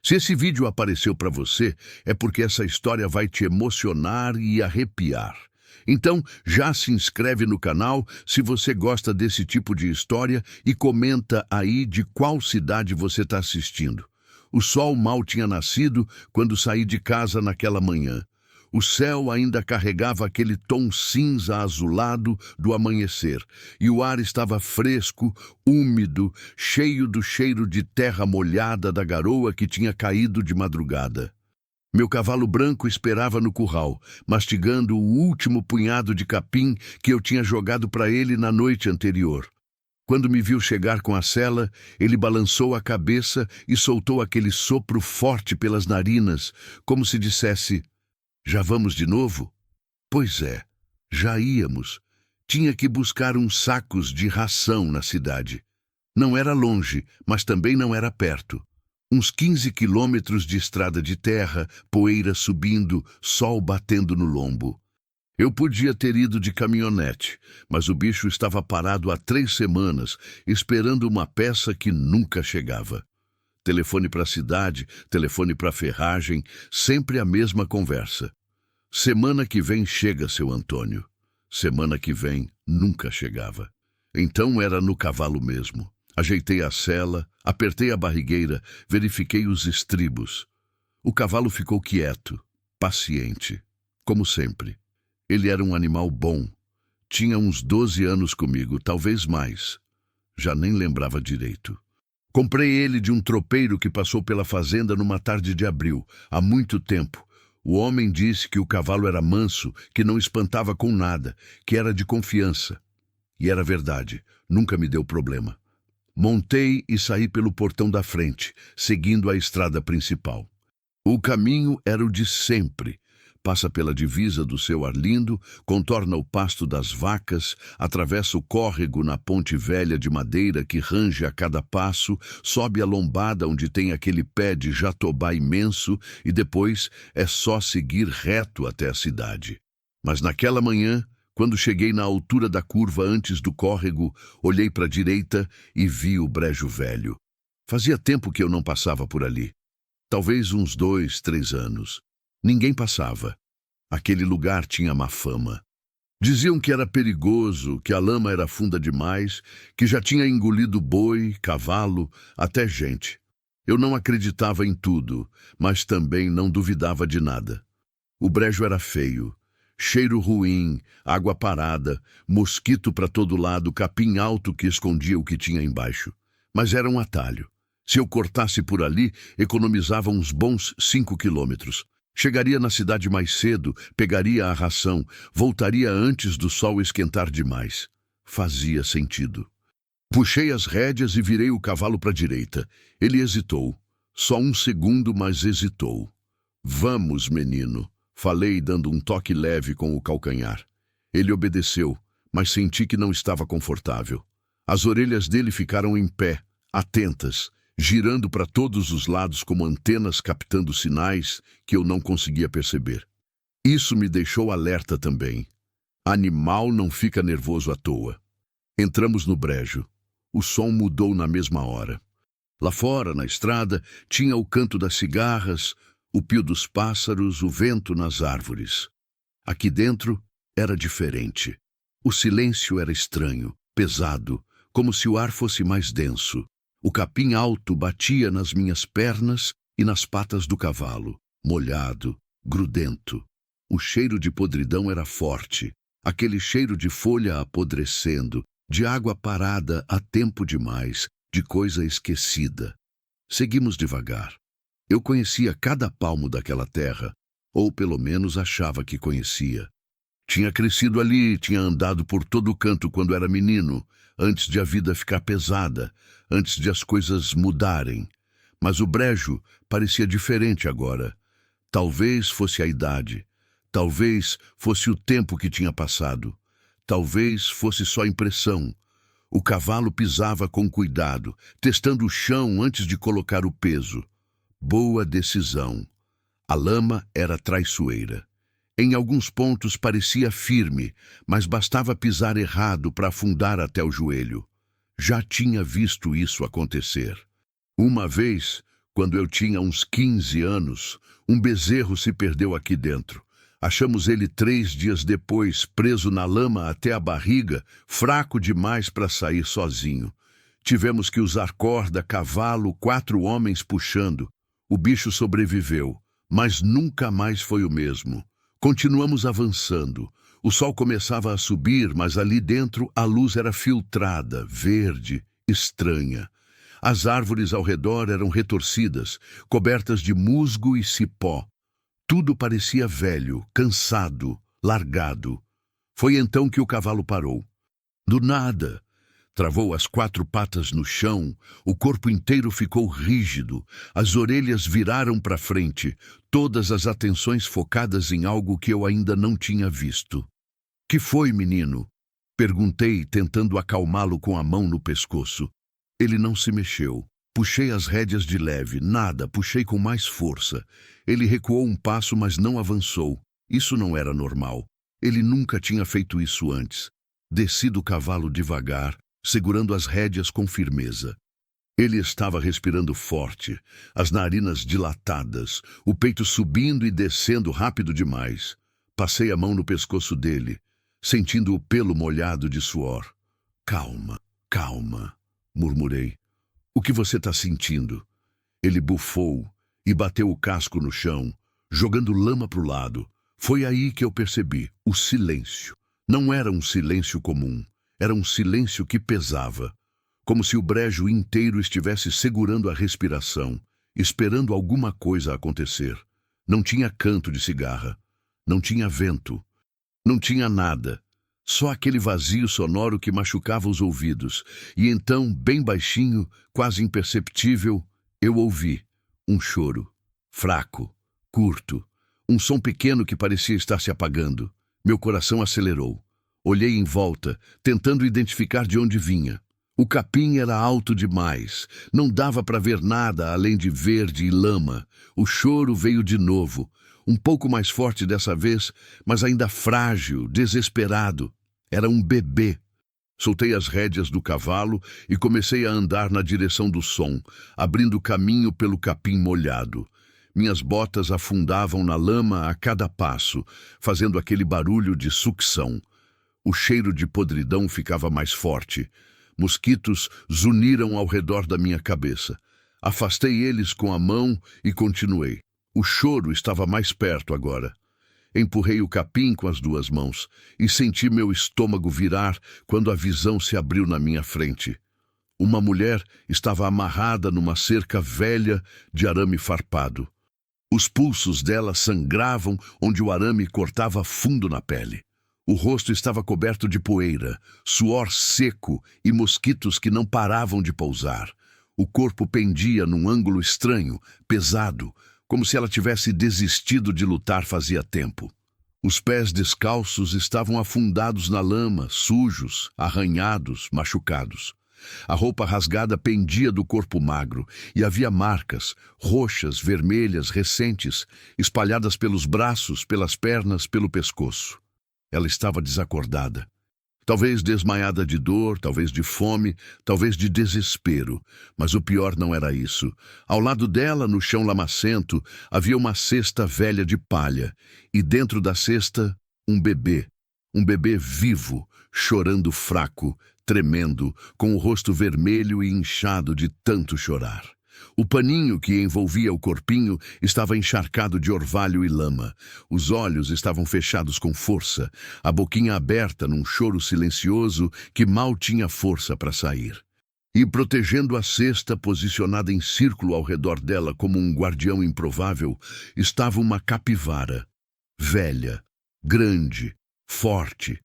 Se esse vídeo apareceu para você, é porque essa história vai te emocionar e arrepiar. Então, já se inscreve no canal se você gosta desse tipo de história e comenta aí de qual cidade você está assistindo. O sol mal tinha nascido quando saí de casa naquela manhã. O céu ainda carregava aquele tom cinza azulado do amanhecer, e o ar estava fresco, úmido, cheio do cheiro de terra molhada da garoa que tinha caído de madrugada. Meu cavalo branco esperava no curral, mastigando o último punhado de capim que eu tinha jogado para ele na noite anterior. Quando me viu chegar com a sela, ele balançou a cabeça e soltou aquele sopro forte pelas narinas, como se dissesse: "Já vamos de novo?" Pois é, já íamos. Tinha que buscar uns sacos de ração na cidade. Não era longe, mas também não era perto. Uns 15 quilômetros de estrada de terra, poeira subindo, sol batendo no lombo. Eu podia ter ido de caminhonete, mas o bicho estava parado há 3 semanas, esperando uma peça que nunca chegava. Telefone para a cidade, telefone para a ferragem, sempre a mesma conversa. Semana que vem chega, seu Antônio. Semana que vem nunca chegava. Então era no cavalo mesmo. Ajeitei a sela, apertei a barrigueira, verifiquei os estribos. O cavalo ficou quieto, paciente, como sempre. Ele era um animal bom. Tinha uns 12 anos comigo, talvez mais. Já nem lembrava direito. Comprei ele de um tropeiro que passou pela fazenda numa tarde de abril, há muito tempo. O homem disse que o cavalo era manso, que não espantava com nada, que era de confiança. E era verdade, nunca me deu problema. Montei e saí pelo portão da frente, seguindo a estrada principal. O caminho era o de sempre. Passa pela divisa do seu Arlindo, contorna o pasto das vacas, atravessa o córrego na ponte velha de madeira que range a cada passo, sobe a lombada onde tem aquele pé de jatobá imenso e depois é só seguir reto até a cidade. Mas naquela manhã, quando cheguei na altura da curva antes do córrego, olhei para a direita e vi o brejo velho. Fazia tempo que eu não passava por ali. Talvez uns 2, 3 anos. Ninguém passava. Aquele lugar tinha má fama. Diziam que era perigoso, que a lama era funda demais, que já tinha engolido boi, cavalo, até gente. Eu não acreditava em tudo, mas também não duvidava de nada. O brejo era feio. Cheiro ruim, água parada, mosquito para todo lado, capim alto que escondia o que tinha embaixo. Mas era um atalho. Se eu cortasse por ali, economizava uns bons 5 quilômetros. Chegaria na cidade mais cedo, pegaria a ração, voltaria antes do sol esquentar demais. Fazia sentido. Puxei as rédeas e virei o cavalo para a direita. Ele hesitou. Só um segundo, mas hesitou. "Vamos, menino." Falei, dando um toque leve com o calcanhar. Ele obedeceu, mas senti que não estava confortável. As orelhas dele ficaram em pé, atentas, girando para todos os lados como antenas captando sinais que eu não conseguia perceber. Isso me deixou alerta também. Animal não fica nervoso à toa. Entramos no brejo. O som mudou na mesma hora. Lá fora, na estrada, tinha o canto das cigarras, o pio dos pássaros, o vento nas árvores. Aqui dentro era diferente. O silêncio era estranho, pesado, como se o ar fosse mais denso. O capim alto batia nas minhas pernas e nas patas do cavalo, molhado, grudento. O cheiro de podridão era forte, aquele cheiro de folha apodrecendo, de água parada há tempo demais, de coisa esquecida. Seguimos devagar. Eu conhecia cada palmo daquela terra, ou pelo menos achava que conhecia. Tinha crescido ali, tinha andado por todo o canto quando era menino, antes de a vida ficar pesada, antes de as coisas mudarem. Mas o brejo parecia diferente agora. Talvez fosse a idade, talvez fosse o tempo que tinha passado, talvez fosse só impressão. O cavalo pisava com cuidado, testando o chão antes de colocar o peso. Boa decisão. A lama era traiçoeira. Em alguns pontos parecia firme, mas bastava pisar errado para afundar até o joelho. Já tinha visto isso acontecer. Uma vez, Quando eu tinha uns 15 anos, um bezerro se perdeu aqui dentro. Achamos ele 3 dias depois, preso na lama até a barriga, fraco demais para sair sozinho. Tivemos que usar corda, cavalo, 4 homens puxando. O bicho sobreviveu, mas nunca mais foi o mesmo. Continuamos avançando. O sol começava a subir, mas ali dentro a luz era filtrada, verde, estranha. As árvores ao redor eram retorcidas, cobertas de musgo e cipó. Tudo parecia velho, cansado, largado. Foi então que o cavalo parou. Do nada, travou as 4 patas no chão, o corpo inteiro ficou rígido, as orelhas viraram para frente, todas as atenções focadas em algo que eu ainda não tinha visto. "Que foi, menino?" Perguntei, tentando acalmá-lo com a mão no pescoço. Ele não se mexeu. Puxei as rédeas de leve, nada, puxei com mais força. Ele recuou um passo, mas não avançou. Isso não era normal. Ele nunca tinha feito isso antes. Desci do cavalo devagar, segurando as rédeas com firmeza. Ele estava respirando forte, as narinas dilatadas, o peito subindo e descendo rápido demais. Passei a mão no pescoço dele, sentindo o pelo molhado de suor. "Calma, calma", murmurei. "O que você está sentindo?" Ele bufou e bateu o casco no chão, jogando lama para o lado. Foi aí que eu percebi o silêncio. Não era um silêncio comum, era um silêncio que pesava, como se o brejo inteiro estivesse segurando a respiração, esperando alguma coisa acontecer. Não tinha canto de cigarra, não tinha vento, não tinha nada. Só aquele vazio sonoro que machucava os ouvidos. E então, bem baixinho, quase imperceptível, eu ouvi um choro, fraco, curto, um som pequeno que parecia estar se apagando. Meu coração acelerou. Olhei em volta, tentando identificar de onde vinha. O capim era alto demais. Não dava para ver nada além de verde e lama. O choro veio de novo, um pouco mais forte dessa vez, mas ainda frágil, desesperado. Era um bebê. Soltei as rédeas do cavalo e comecei a andar na direção do som, abrindo caminho pelo capim molhado. Minhas botas afundavam na lama a cada passo, fazendo aquele barulho de sucção. O cheiro de podridão ficava mais forte. Mosquitos zuniram ao redor da minha cabeça. Afastei eles com a mão e continuei. O choro estava mais perto agora. Empurrei o capim com as 2 mãos e senti meu estômago virar quando a visão se abriu na minha frente. Uma mulher estava amarrada numa cerca velha de arame farpado. Os pulsos dela sangravam onde o arame cortava fundo na pele. O rosto estava coberto de poeira, suor seco e mosquitos que não paravam de pousar. O corpo pendia num ângulo estranho, pesado, como se ela tivesse desistido de lutar fazia tempo. Os pés descalços estavam afundados na lama, sujos, arranhados, machucados. A roupa rasgada pendia do corpo magro e havia marcas, roxas, vermelhas, recentes, espalhadas pelos braços, pelas pernas, pelo pescoço. Ela estava desacordada. Talvez desmaiada de dor, talvez de fome, talvez de desespero. Mas o pior não era isso. Ao lado dela, no chão lamacento, havia uma cesta velha de palha. E dentro da cesta, um bebê. Um bebê vivo, chorando fraco, tremendo, com o rosto vermelho e inchado de tanto chorar. O paninho que envolvia o corpinho estava encharcado de orvalho e lama. Os olhos estavam fechados com força, a boquinha aberta num choro silencioso que mal tinha força para sair. E protegendo a cesta, posicionada em círculo ao redor dela como um guardião improvável, estava uma capivara. Velha, grande, forte.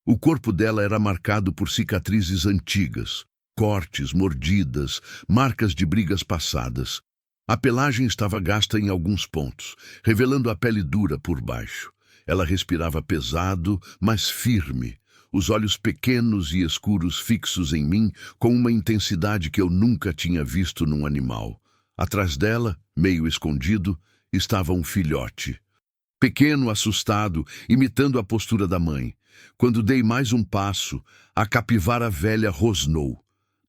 O corpo dela era marcado por cicatrizes antigas. Cortes, mordidas, marcas de brigas passadas. A pelagem estava gasta em alguns pontos, revelando a pele dura por baixo. Ela respirava pesado, mas firme, os olhos pequenos e escuros fixos em mim com uma intensidade que eu nunca tinha visto num animal. Atrás dela, meio escondido, estava um filhote. Pequeno, assustado, imitando a postura da mãe. Quando dei mais um passo, a capivara velha rosnou.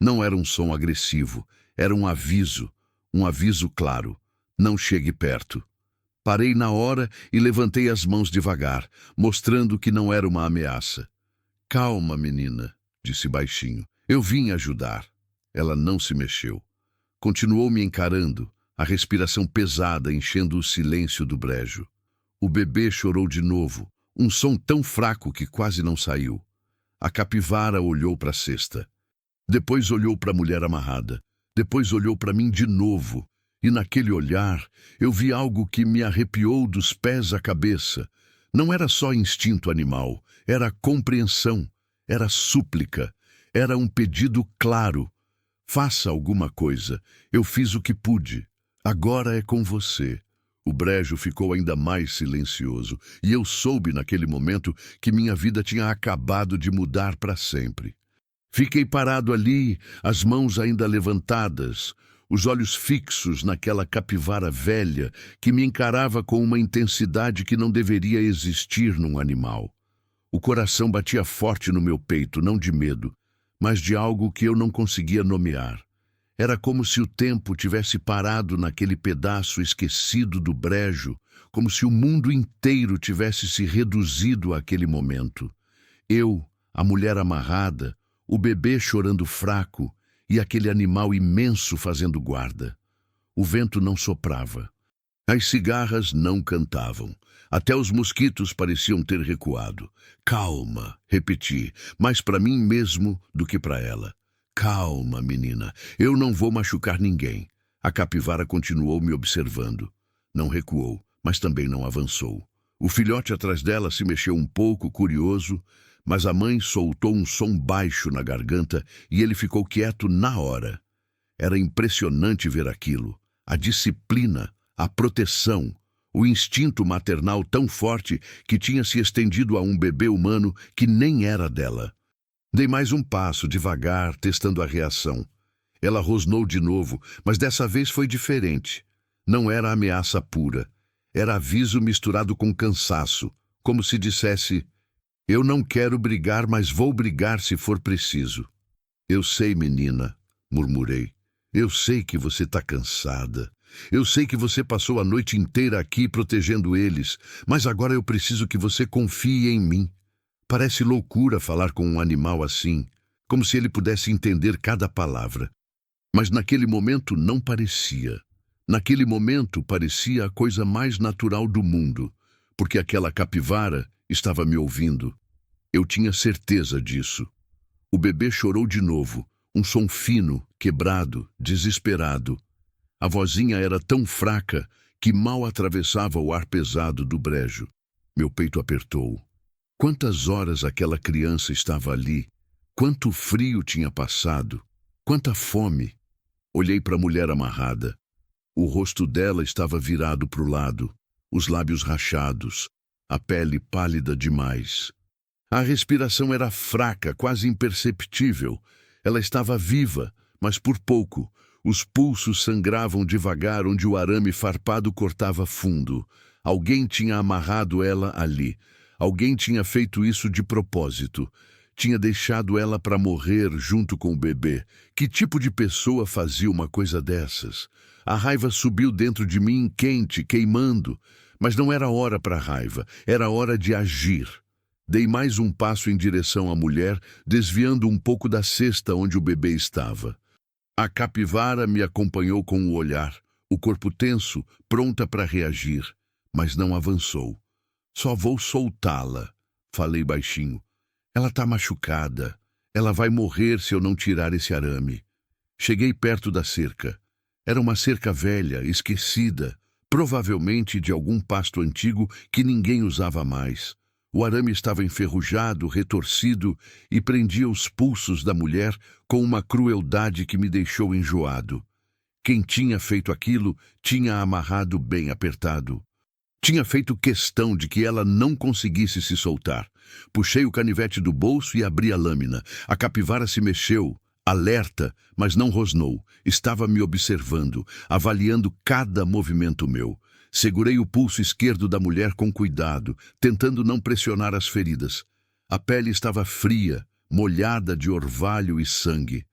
Não era um som agressivo, era um aviso, Um aviso claro: não chegue perto. Parei na hora e levantei as mãos devagar, mostrando que não era uma ameaça. Calma, menina, disse baixinho. Eu vim ajudar. Ela não se mexeu. Continuou me encarando, a respiração pesada enchendo o silêncio do brejo. O bebê chorou de novo, um som tão fraco que quase não saiu. A capivara olhou para a cesta. Depois olhou para a mulher amarrada. Depois olhou para mim de novo. E naquele olhar, eu vi algo que me arrepiou dos pés à cabeça. Não era só instinto animal, era compreensão, era súplica, era um pedido claro. Faça alguma coisa. Eu fiz o que pude. Agora é com você. O brejo ficou ainda mais silencioso, e eu soube naquele momento que minha vida tinha acabado de mudar para sempre. Fiquei parado ali, as mãos ainda levantadas, os olhos fixos naquela capivara velha que me encarava com uma intensidade que não deveria existir num animal. O coração batia forte no meu peito, não de medo, mas de algo que eu não conseguia nomear. Era como se o tempo tivesse parado naquele pedaço esquecido do brejo, como se o mundo inteiro tivesse se reduzido àquele momento. Eu, a mulher amarrada, o bebê chorando fraco e aquele animal imenso fazendo guarda. O vento não soprava. As cigarras não cantavam. Até os mosquitos pareciam ter recuado. Calma, repeti, mais para mim mesmo do que para ela. Calma, menina, eu não vou machucar ninguém. A capivara continuou me observando. Não recuou, mas também não avançou. O filhote atrás dela se mexeu um pouco, curioso, mas a mãe soltou um som baixo na garganta e ele ficou quieto na hora. Era impressionante ver aquilo. A disciplina, a proteção, o instinto maternal tão forte que tinha se estendido a um bebê humano que nem era dela. Dei mais um passo, devagar, testando a reação. Ela rosnou de novo, mas dessa vez foi diferente. Não era ameaça pura. Era aviso misturado com cansaço, como se dissesse: eu não quero brigar, mas vou brigar se for preciso. Eu sei, menina, murmurei. Eu sei que você está cansada. Eu sei que você passou a noite inteira aqui protegendo eles, mas agora eu preciso que você confie em mim. Parece loucura falar com um animal assim, como se ele pudesse entender cada palavra. Mas naquele momento não parecia. Naquele momento parecia a coisa mais natural do mundo, porque aquela capivara estava me ouvindo. Eu tinha certeza disso. O bebê chorou de novo, um som fino, quebrado, desesperado. A vozinha era tão fraca que mal atravessava o ar pesado do brejo. Meu peito apertou. Quantas horas aquela criança estava ali? Quanto frio tinha passado? Quanta fome? Olhei para a mulher amarrada. O rosto dela estava virado para o lado, os lábios rachados, a pele pálida demais. A respiração era fraca, quase imperceptível. Ela estava viva, mas por pouco. Os pulsos sangravam devagar onde o arame farpado cortava fundo. Alguém tinha amarrado ela ali. Alguém tinha feito isso de propósito. Tinha deixado ela para morrer junto com o bebê. Que tipo de pessoa fazia uma coisa dessas? A raiva subiu dentro de mim, quente, queimando. Mas não era hora para raiva, era hora de agir. Dei mais um passo em direção à mulher, desviando um pouco da cesta onde o bebê estava. A capivara me acompanhou com o olhar, o corpo tenso, pronta para reagir, mas não avançou. Só vou soltá-la, falei baixinho. Ela está machucada. Ela vai morrer se eu não tirar esse arame. Cheguei perto da cerca. Era uma cerca velha, esquecida, provavelmente de algum pasto antigo que ninguém usava mais. O arame estava enferrujado, retorcido e prendia os pulsos da mulher com uma crueldade que me deixou enjoado. Quem tinha feito aquilo tinha amarrado bem apertado. Tinha feito questão de que ela não conseguisse se soltar. Puxei o canivete do bolso e abri a lâmina. A capivara se mexeu, alerta, mas não rosnou. Estava me observando, avaliando cada movimento meu. Segurei o pulso esquerdo da mulher com cuidado, tentando não pressionar as feridas. A pele estava fria, molhada de orvalho e sangue.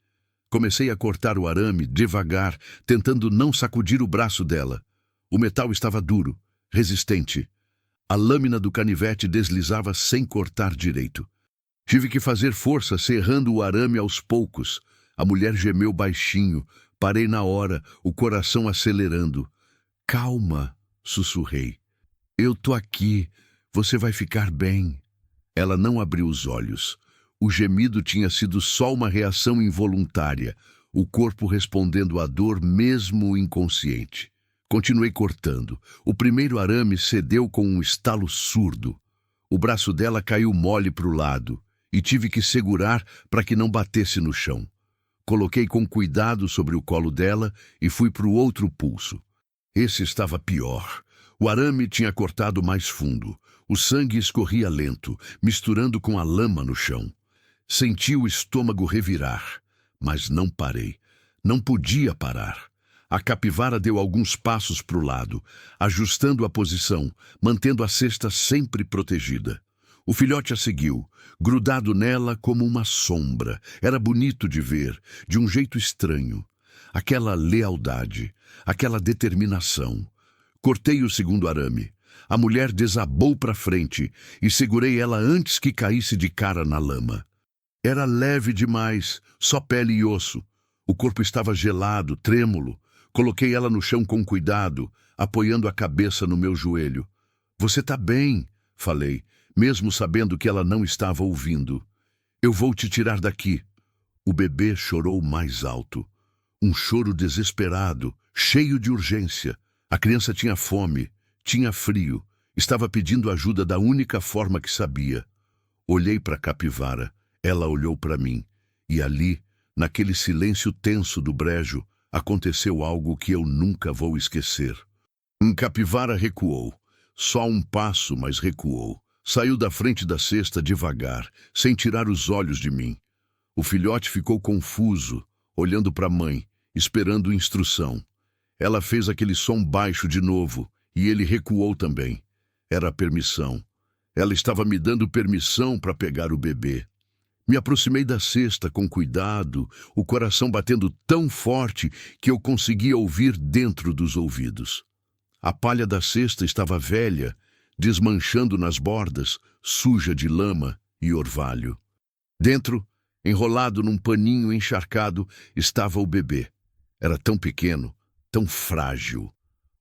Comecei a cortar o arame devagar, tentando não sacudir o braço dela. O metal estava duro, resistente. A lâmina do canivete deslizava sem cortar direito. Tive que fazer força, serrando o arame aos poucos. A mulher gemeu baixinho. Parei na hora, o coração acelerando. Calma, sussurrei. Eu tô aqui. Você vai ficar bem. Ela não abriu os olhos. O gemido tinha sido só uma reação involuntária, o corpo respondendo à dor mesmo inconsciente. Continuei cortando. O primeiro arame cedeu com um estalo surdo. O braço dela caiu mole para o lado e tive que segurar para que não batesse no chão. Coloquei com cuidado sobre o colo dela e fui para o outro pulso. Esse estava pior. O arame tinha cortado mais fundo. O sangue escorria lento, misturando com a lama no chão. Senti o estômago revirar, mas não parei. Não podia parar. A capivara deu alguns passos para o lado, ajustando a posição, mantendo a cesta sempre protegida. O filhote a seguiu, grudado nela como uma sombra. Era bonito de ver, de um jeito estranho. Aquela lealdade, aquela determinação. Cortei o segundo arame. A mulher desabou para frente e segurei ela antes que caísse de cara na lama. Era leve demais, só pele e osso. O corpo estava gelado, trêmulo. Coloquei ela no chão com cuidado, apoiando a cabeça no meu joelho. Você tá bem, falei, mesmo sabendo que ela não estava ouvindo. Eu vou te tirar daqui. O bebê chorou mais alto. Um choro desesperado, cheio de urgência. A criança tinha fome, tinha frio, estava pedindo ajuda da única forma que sabia. Olhei para a capivara, ela olhou para mim, e ali, naquele silêncio tenso do brejo, aconteceu algo que eu nunca vou esquecer. Capivara recuou, só um passo, mas recuou. Saiu da frente da cesta devagar, sem tirar os olhos de mim. O filhote ficou confuso, olhando para a mãe, esperando instrução. Ela fez aquele som baixo de novo, e ele recuou também. Era a permissão. Ela estava me dando permissão para pegar o bebê. Me aproximei da cesta com cuidado, o coração batendo tão forte que eu conseguia ouvir dentro dos ouvidos. A palha da cesta estava velha, desmanchando nas bordas, suja de lama e orvalho. Dentro, enrolado num paninho encharcado, estava o bebê. Era tão pequeno, tão frágil.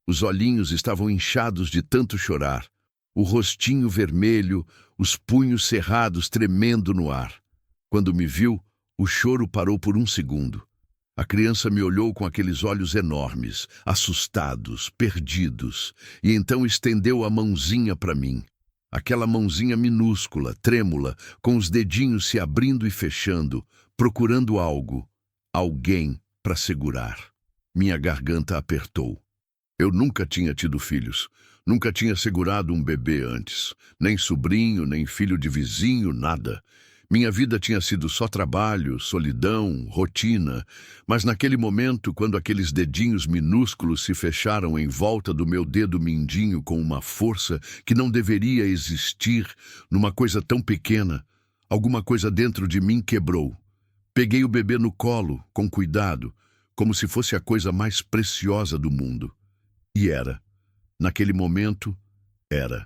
Os olhinhos estavam inchados de tanto chorar, o rostinho vermelho, os punhos cerrados tremendo no ar. Quando me viu, o choro parou por um segundo. A criança me olhou com aqueles olhos enormes, assustados, perdidos, e então estendeu a mãozinha para mim. Aquela mãozinha minúscula, trêmula, com os dedinhos se abrindo e fechando, procurando algo, alguém para segurar. Minha garganta apertou. Eu nunca tinha tido filhos, nunca tinha segurado um bebê antes, nem sobrinho, nem filho de vizinho, nada. Minha vida tinha sido só trabalho, solidão, rotina, mas naquele momento, quando aqueles dedinhos minúsculos se fecharam em volta do meu dedo mindinho com uma força que não deveria existir numa coisa tão pequena, alguma coisa dentro de mim quebrou. Peguei o bebê no colo, com cuidado, como se fosse a coisa mais preciosa do mundo. E era. Naquele momento, era.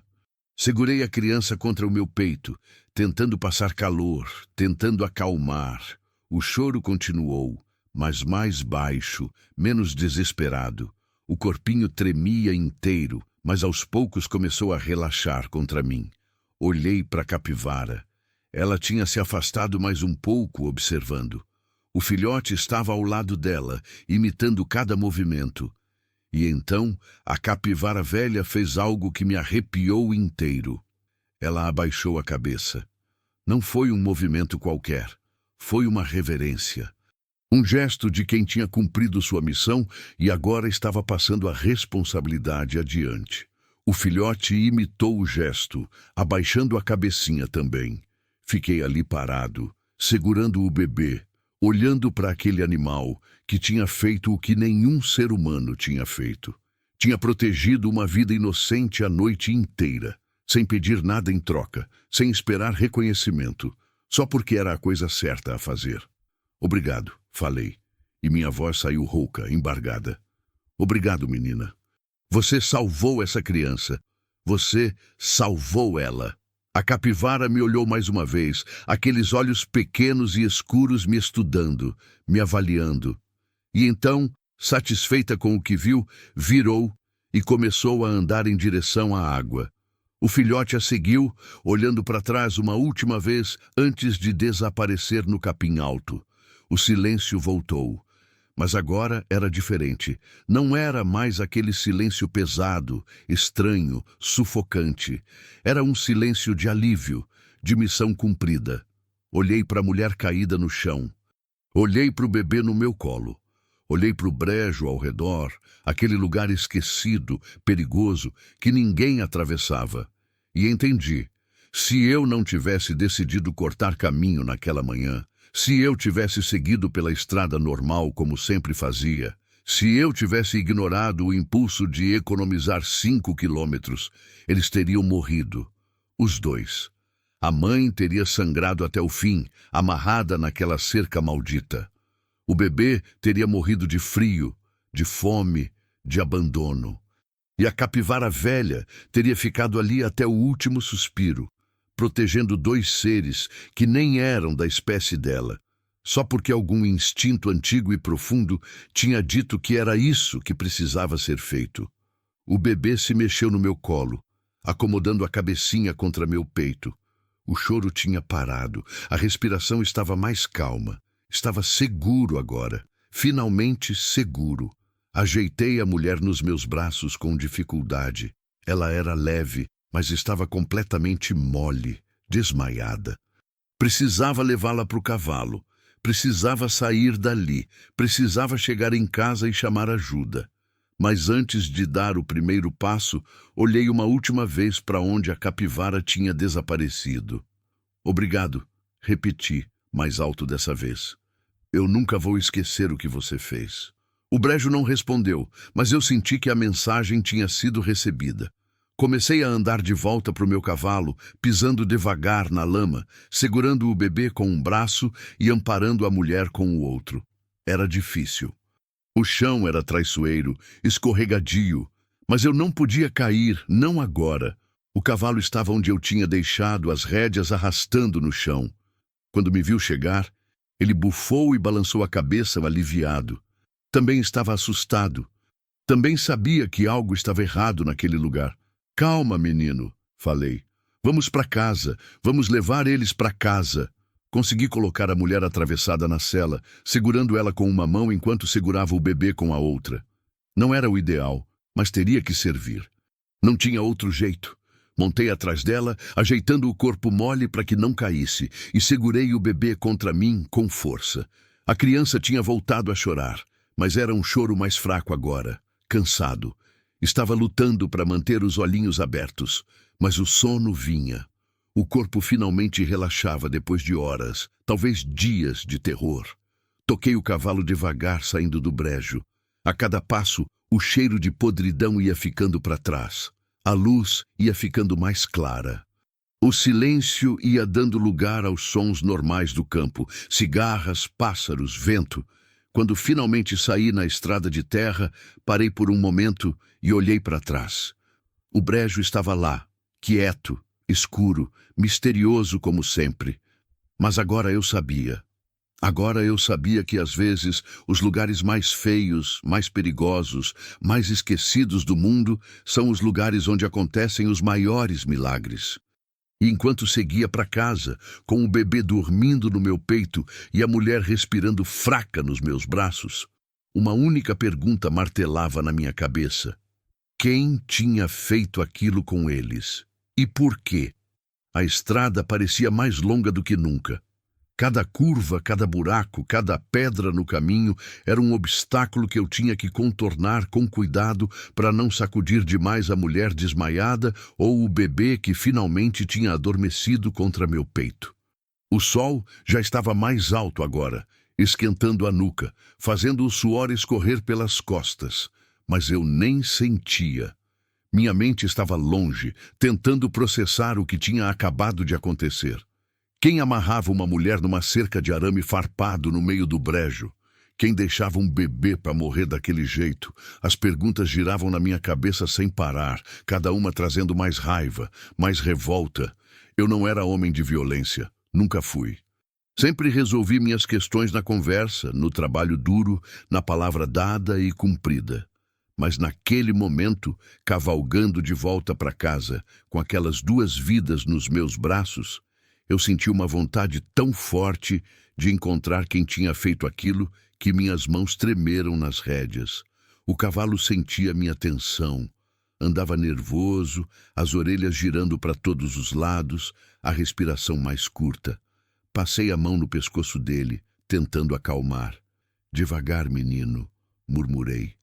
Segurei a criança contra o meu peito, tentando passar calor, tentando acalmar. O choro continuou, mas mais baixo, menos desesperado. O corpinho tremia inteiro, mas aos poucos começou a relaxar contra mim. Olhei para a capivara. Ela tinha se afastado mais um pouco, observando. O filhote estava ao lado dela, imitando cada movimento. E então, a capivara velha fez algo que me arrepiou inteiro. Ela abaixou a cabeça. Não foi um movimento qualquer. Foi uma reverência. Um gesto de quem tinha cumprido sua missão e agora estava passando a responsabilidade adiante. O filhote imitou o gesto, abaixando a cabecinha também. Fiquei ali parado, segurando o bebê, olhando para aquele animal que tinha feito o que nenhum ser humano tinha feito. Tinha protegido uma vida inocente a noite inteira, sem pedir nada em troca, sem esperar reconhecimento, só porque era a coisa certa a fazer. Obrigado. falei, e minha voz saiu rouca, embargada. Obrigado, menina. Você salvou essa criança. Você salvou ela. A capivara me olhou mais uma vez, aqueles olhos pequenos e escuros me estudando, me avaliando. E então, satisfeita com o que viu, virou e começou a andar em direção à água. O filhote a seguiu, olhando para trás uma última vez antes de desaparecer no capim alto. O silêncio voltou. Mas agora era diferente. Não era mais aquele silêncio pesado, estranho, sufocante. Era um silêncio de alívio, de missão cumprida. Olhei para a mulher caída no chão. Olhei para o bebê no meu colo. Olhei para o brejo ao redor, aquele lugar esquecido, perigoso, que ninguém atravessava. E entendi. Se eu não tivesse decidido cortar caminho naquela manhã, se eu tivesse seguido pela estrada normal como sempre fazia, se eu tivesse ignorado o impulso de economizar 5 quilômetros, eles teriam morrido. Os dois. A mãe teria sangrado até o fim, amarrada naquela cerca maldita. O bebê teria morrido de frio, de fome, de abandono. E a capivara velha teria ficado ali até o último suspiro, protegendo 2 seres que nem eram da espécie dela, só porque algum instinto antigo e profundo tinha dito que era isso que precisava ser feito. O bebê se mexeu no meu colo, acomodando a cabecinha contra meu peito. O choro tinha parado, a respiração estava mais calma. Estava seguro agora, finalmente seguro. Ajeitei a mulher nos meus braços com dificuldade. Ela era leve, mas estava completamente mole, desmaiada. Precisava levá-la para o cavalo. Precisava sair dali. Precisava chegar em casa e chamar ajuda. Mas antes de dar o primeiro passo, olhei uma última vez para onde a capivara tinha desaparecido. Obrigado, repeti, mais alto dessa vez. Eu nunca vou esquecer o que você fez. O brejo não respondeu, mas eu senti que a mensagem tinha sido recebida. Comecei a andar de volta para o meu cavalo, pisando devagar na lama, segurando o bebê com um braço e amparando a mulher com o outro. Era difícil. O chão era traiçoeiro, escorregadio, mas eu não podia cair, não agora. O cavalo estava onde eu tinha deixado as rédeas arrastando no chão. Quando me viu chegar, ele bufou e balançou a cabeça aliviado. Também estava assustado. Também sabia que algo estava errado naquele lugar. Calma, menino, falei. Vamos para casa. Vamos levar eles para casa. Consegui colocar a mulher atravessada na sela, segurando ela com uma mão enquanto segurava o bebê com a outra. Não era o ideal, mas teria que servir. Não tinha outro jeito. Montei atrás dela, ajeitando o corpo mole para que não caísse, e segurei o bebê contra mim com força. A criança tinha voltado a chorar, mas era um choro mais fraco agora, cansado. Estava lutando para manter os olhinhos abertos, mas o sono vinha. O corpo finalmente relaxava depois de horas, talvez dias de terror. Toquei o cavalo devagar saindo do brejo. A cada passo, o cheiro de podridão ia ficando para trás. A luz ia ficando mais clara. O silêncio ia dando lugar aos sons normais do campo, cigarras, pássaros, vento. Quando finalmente saí na estrada de terra, parei por um momento e olhei para trás. O brejo estava lá, quieto, escuro, misterioso como sempre. Mas agora eu sabia. Agora eu sabia que às vezes os lugares mais feios, mais perigosos, mais esquecidos do mundo são os lugares onde acontecem os maiores milagres. E enquanto seguia para casa, com o bebê dormindo no meu peito e a mulher respirando fraca nos meus braços, uma única pergunta martelava na minha cabeça. Quem tinha feito aquilo com eles? E por quê? A estrada parecia mais longa do que nunca. Cada curva, cada buraco, cada pedra no caminho era um obstáculo que eu tinha que contornar com cuidado para não sacudir demais a mulher desmaiada ou o bebê que finalmente tinha adormecido contra meu peito. O sol já estava mais alto agora, esquentando a nuca, fazendo o suor escorrer pelas costas, mas eu nem sentia. Minha mente estava longe, tentando processar o que tinha acabado de acontecer. Quem amarrava uma mulher numa cerca de arame farpado no meio do brejo? Quem deixava um bebê para morrer daquele jeito? As perguntas giravam na minha cabeça sem parar, cada uma trazendo mais raiva, mais revolta. Eu não era homem de violência, nunca fui. Sempre resolvi minhas questões na conversa, no trabalho duro, na palavra dada e cumprida. Mas naquele momento, cavalgando de volta para casa, com aquelas duas vidas nos meus braços, eu senti uma vontade tão forte de encontrar quem tinha feito aquilo que minhas mãos tremeram nas rédeas. O cavalo sentia minha tensão. Andava nervoso, as orelhas girando para todos os lados, a respiração mais curta. Passei a mão no pescoço dele, tentando acalmar. Devagar, menino, murmurei.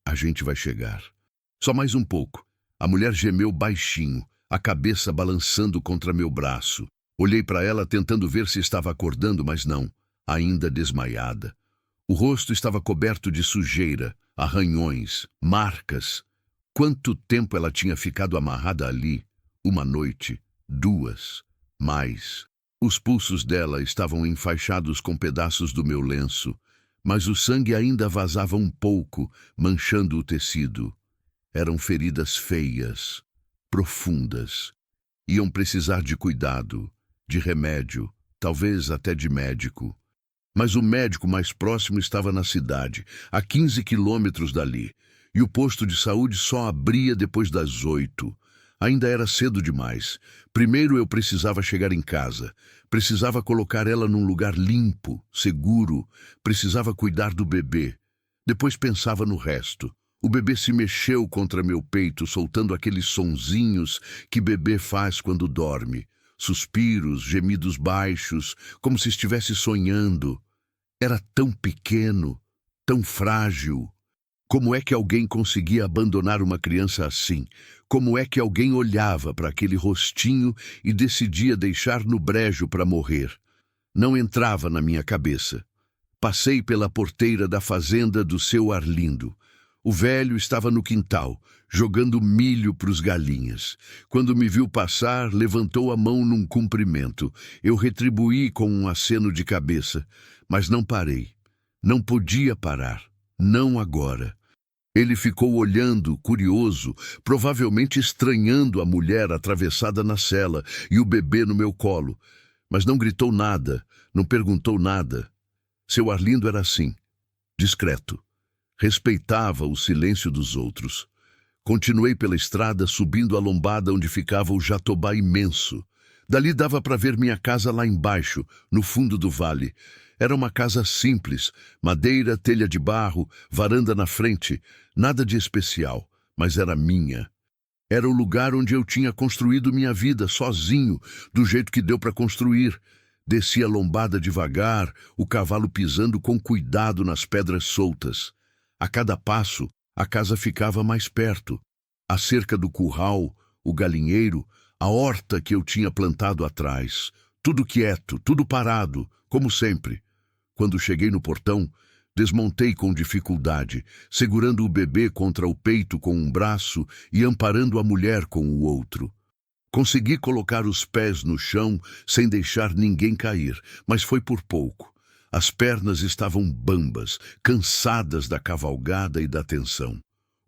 A gente vai chegar. Só mais um pouco. A mulher gemeu baixinho, a cabeça balançando contra meu braço. Olhei para ela tentando ver se estava acordando, mas não, ainda desmaiada. O rosto estava coberto de sujeira, arranhões, marcas. Quanto tempo ela tinha ficado amarrada ali? Uma noite, duas, mais. Os pulsos dela estavam enfaixados com pedaços do meu lenço, mas o sangue ainda vazava um pouco, manchando o tecido. Eram feridas feias, profundas. Iam precisar de cuidado, de remédio, talvez até de médico. Mas o médico mais próximo estava na cidade, a 15 quilômetros dali, e o posto de saúde só abria depois das 8. Ainda era cedo demais. Primeiro eu precisava chegar em casa. Precisava colocar ela num lugar limpo, seguro. Precisava cuidar do bebê. Depois pensava no resto. O bebê se mexeu contra meu peito, soltando aqueles sonzinhos que bebê faz quando dorme. Suspiros, gemidos baixos, como se estivesse sonhando. Era tão pequeno, tão frágil. Como é que alguém conseguia abandonar uma criança assim? Como é que alguém olhava para aquele rostinho e decidia deixar no brejo para morrer? Não entrava na minha cabeça. Passei pela porteira da fazenda do seu Arlindo. O velho estava no quintal, jogando milho para os galinhas. Quando me viu passar, levantou a mão num cumprimento. Eu retribuí com um aceno de cabeça, mas não parei. Não podia parar. Não agora. Ele ficou olhando, curioso, provavelmente estranhando a mulher atravessada na cela e o bebê no meu colo. Mas não gritou nada, não perguntou nada. Seu Arlindo era assim, discreto. Respeitava o silêncio dos outros. Continuei pela estrada, subindo a lombada onde ficava o jatobá imenso. Dali dava para ver minha casa lá embaixo, no fundo do vale. Era uma casa simples, madeira, telha de barro, varanda na frente, nada de especial, mas era minha. Era o lugar onde eu tinha construído minha vida, sozinho, do jeito que deu para construir. Desci a lombada devagar, o cavalo pisando com cuidado nas pedras soltas. A cada passo, a casa ficava mais perto. A cerca do curral, o galinheiro, a horta que eu tinha plantado atrás. Tudo quieto, tudo parado, como sempre. Quando cheguei no portão, desmontei com dificuldade, segurando o bebê contra o peito com um braço e amparando a mulher com o outro. Consegui colocar os pés no chão sem deixar ninguém cair, mas foi por pouco. As pernas estavam bambas, cansadas da cavalgada e da tensão.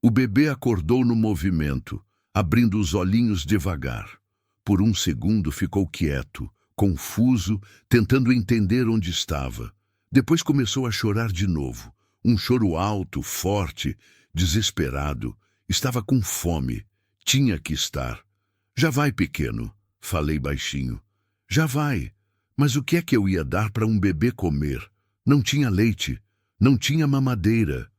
O bebê acordou no movimento, abrindo os olhinhos devagar. Por um segundo ficou quieto, confuso, tentando entender onde estava. Depois começou a chorar de novo. Um choro alto, forte, desesperado. Estava com fome. Tinha que estar. Já vai, pequeno, falei baixinho. Já vai. Mas o que é que eu ia dar para um bebê comer? Não tinha leite. Não tinha mamadeira.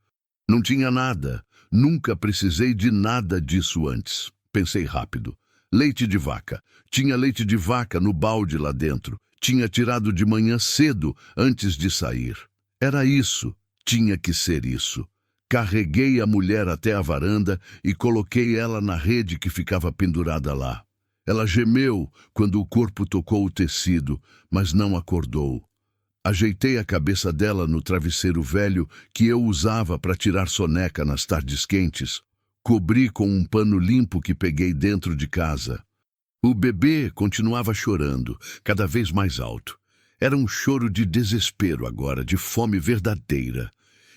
Não tinha nada. Nunca precisei de nada disso antes. Pensei rápido. Leite de vaca. Tinha leite de vaca no balde lá dentro. Tinha tirado de manhã cedo, antes de sair. Era isso. Tinha que ser isso. Carreguei a mulher até a varanda e coloquei ela na rede que ficava pendurada lá. Ela gemeu quando o corpo tocou o tecido, mas não acordou. Ajeitei a cabeça dela no travesseiro velho que eu usava para tirar soneca nas tardes quentes. Cobri com um pano limpo que peguei dentro de casa. O bebê continuava chorando, cada vez mais alto. Era um choro de desespero agora, de fome verdadeira.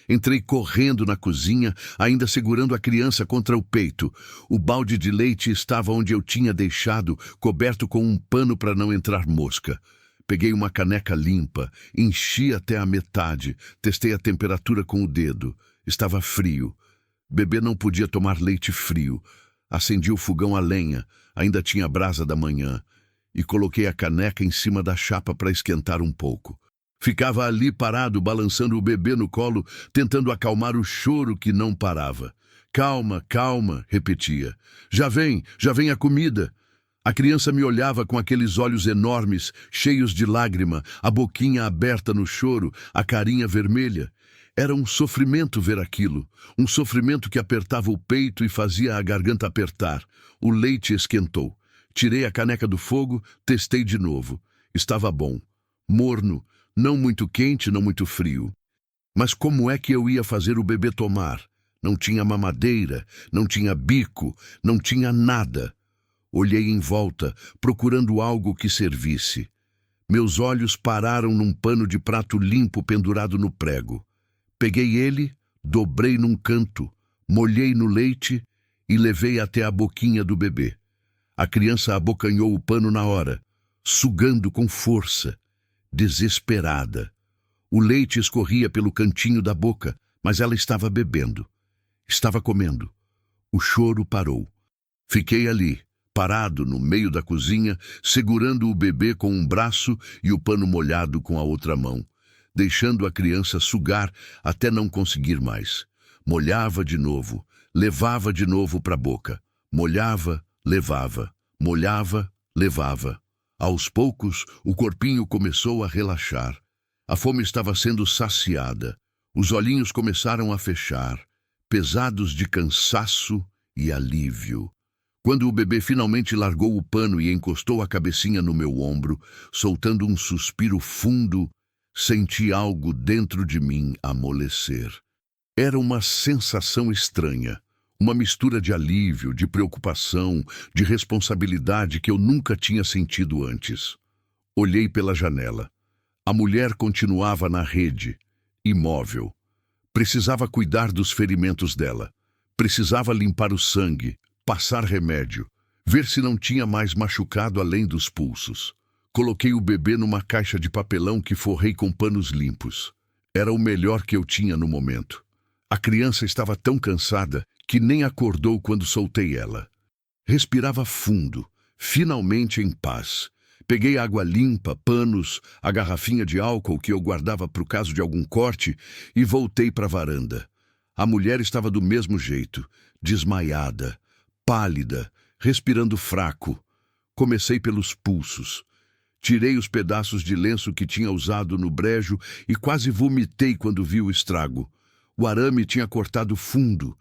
Entrei correndo na cozinha, ainda segurando a criança contra o peito. O balde de leite estava onde eu tinha deixado, coberto com um pano para não entrar mosca. Peguei uma caneca limpa, enchi até a metade, testei a temperatura com o dedo. Estava frio. Bebê não podia tomar leite frio. Acendi o fogão a lenha, ainda tinha brasa da manhã, e coloquei a caneca em cima da chapa para esquentar um pouco. Ficava ali parado, balançando o bebê no colo, tentando acalmar o choro que não parava. Calma, calma, repetia. Já vem a comida. A criança me olhava com aqueles olhos enormes, cheios de lágrima, a boquinha aberta no choro, a carinha vermelha. Era um sofrimento ver aquilo, um sofrimento que apertava o peito e fazia a garganta apertar. O leite esquentou. Tirei a caneca do fogo, testei de novo. Estava bom. Morno, não muito quente, não muito frio. Mas como é que eu ia fazer o bebê tomar? Não tinha mamadeira, não tinha bico, não tinha nada. Olhei em volta, procurando algo que servisse. Meus olhos pararam num pano de prato limpo pendurado no prego. Peguei ele, dobrei num canto, molhei no leite e levei até a boquinha do bebê. A criança abocanhou o pano na hora, sugando com força, desesperada. O leite escorria pelo cantinho da boca, mas ela estava bebendo. Estava comendo. O choro parou. Fiquei ali, parado no meio da cozinha, segurando o bebê com um braço e o pano molhado com a outra mão, deixando a criança sugar até não conseguir mais. Molhava de novo, levava de novo para a boca. Molhava, levava, molhava, levava. Aos poucos, o corpinho começou a relaxar. A fome estava sendo saciada. Os olhinhos começaram a fechar, pesados de cansaço e alívio. Quando o bebê finalmente largou o pano e encostou a cabecinha no meu ombro, soltando um suspiro fundo, senti algo dentro de mim amolecer. Era uma sensação estranha. Uma mistura de alívio, de preocupação, de responsabilidade que eu nunca tinha sentido antes. Olhei pela janela. A mulher continuava na rede, imóvel. Precisava cuidar dos ferimentos dela. Precisava limpar o sangue, passar remédio, ver se não tinha mais machucado além dos pulsos. Coloquei o bebê numa caixa de papelão que forrei com panos limpos. Era o melhor que eu tinha no momento. A criança estava tão cansada que nem acordou quando soltei ela. Respirava fundo, finalmente em paz. Peguei água limpa, panos, a garrafinha de álcool que eu guardava para o caso de algum corte e voltei para a varanda. A mulher estava do mesmo jeito, desmaiada, pálida, respirando fraco. Comecei pelos pulsos. Tirei os pedaços de lenço que tinha usado no brejo e quase vomitei quando vi o estrago. O arame tinha cortado fundo.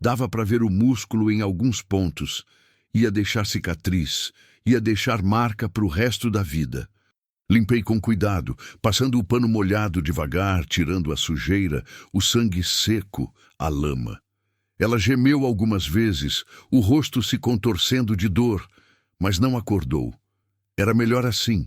Dava para ver o músculo em alguns pontos. Ia deixar cicatriz, ia deixar marca para o resto da vida. Limpei com cuidado, passando o pano molhado devagar, tirando a sujeira, o sangue seco, a lama. Ela gemeu algumas vezes, o rosto se contorcendo de dor, mas não acordou. Era melhor assim.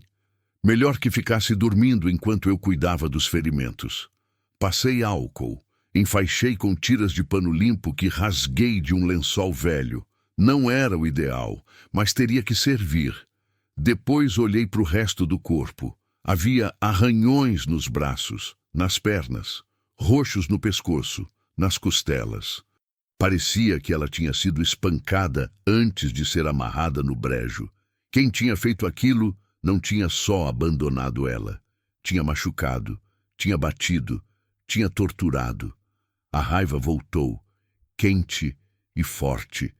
Melhor que ficasse dormindo enquanto eu cuidava dos ferimentos. Passei álcool. Enfaixei com tiras de pano limpo que rasguei de um lençol velho. Não era o ideal, mas teria que servir. Depois olhei para o resto do corpo. Havia arranhões nos braços, nas pernas, roxos no pescoço, nas costelas. Parecia que ela tinha sido espancada antes de ser amarrada no brejo. Quem tinha feito aquilo não tinha só abandonado ela. Tinha machucado, tinha batido, tinha torturado. A raiva voltou, quente e forte.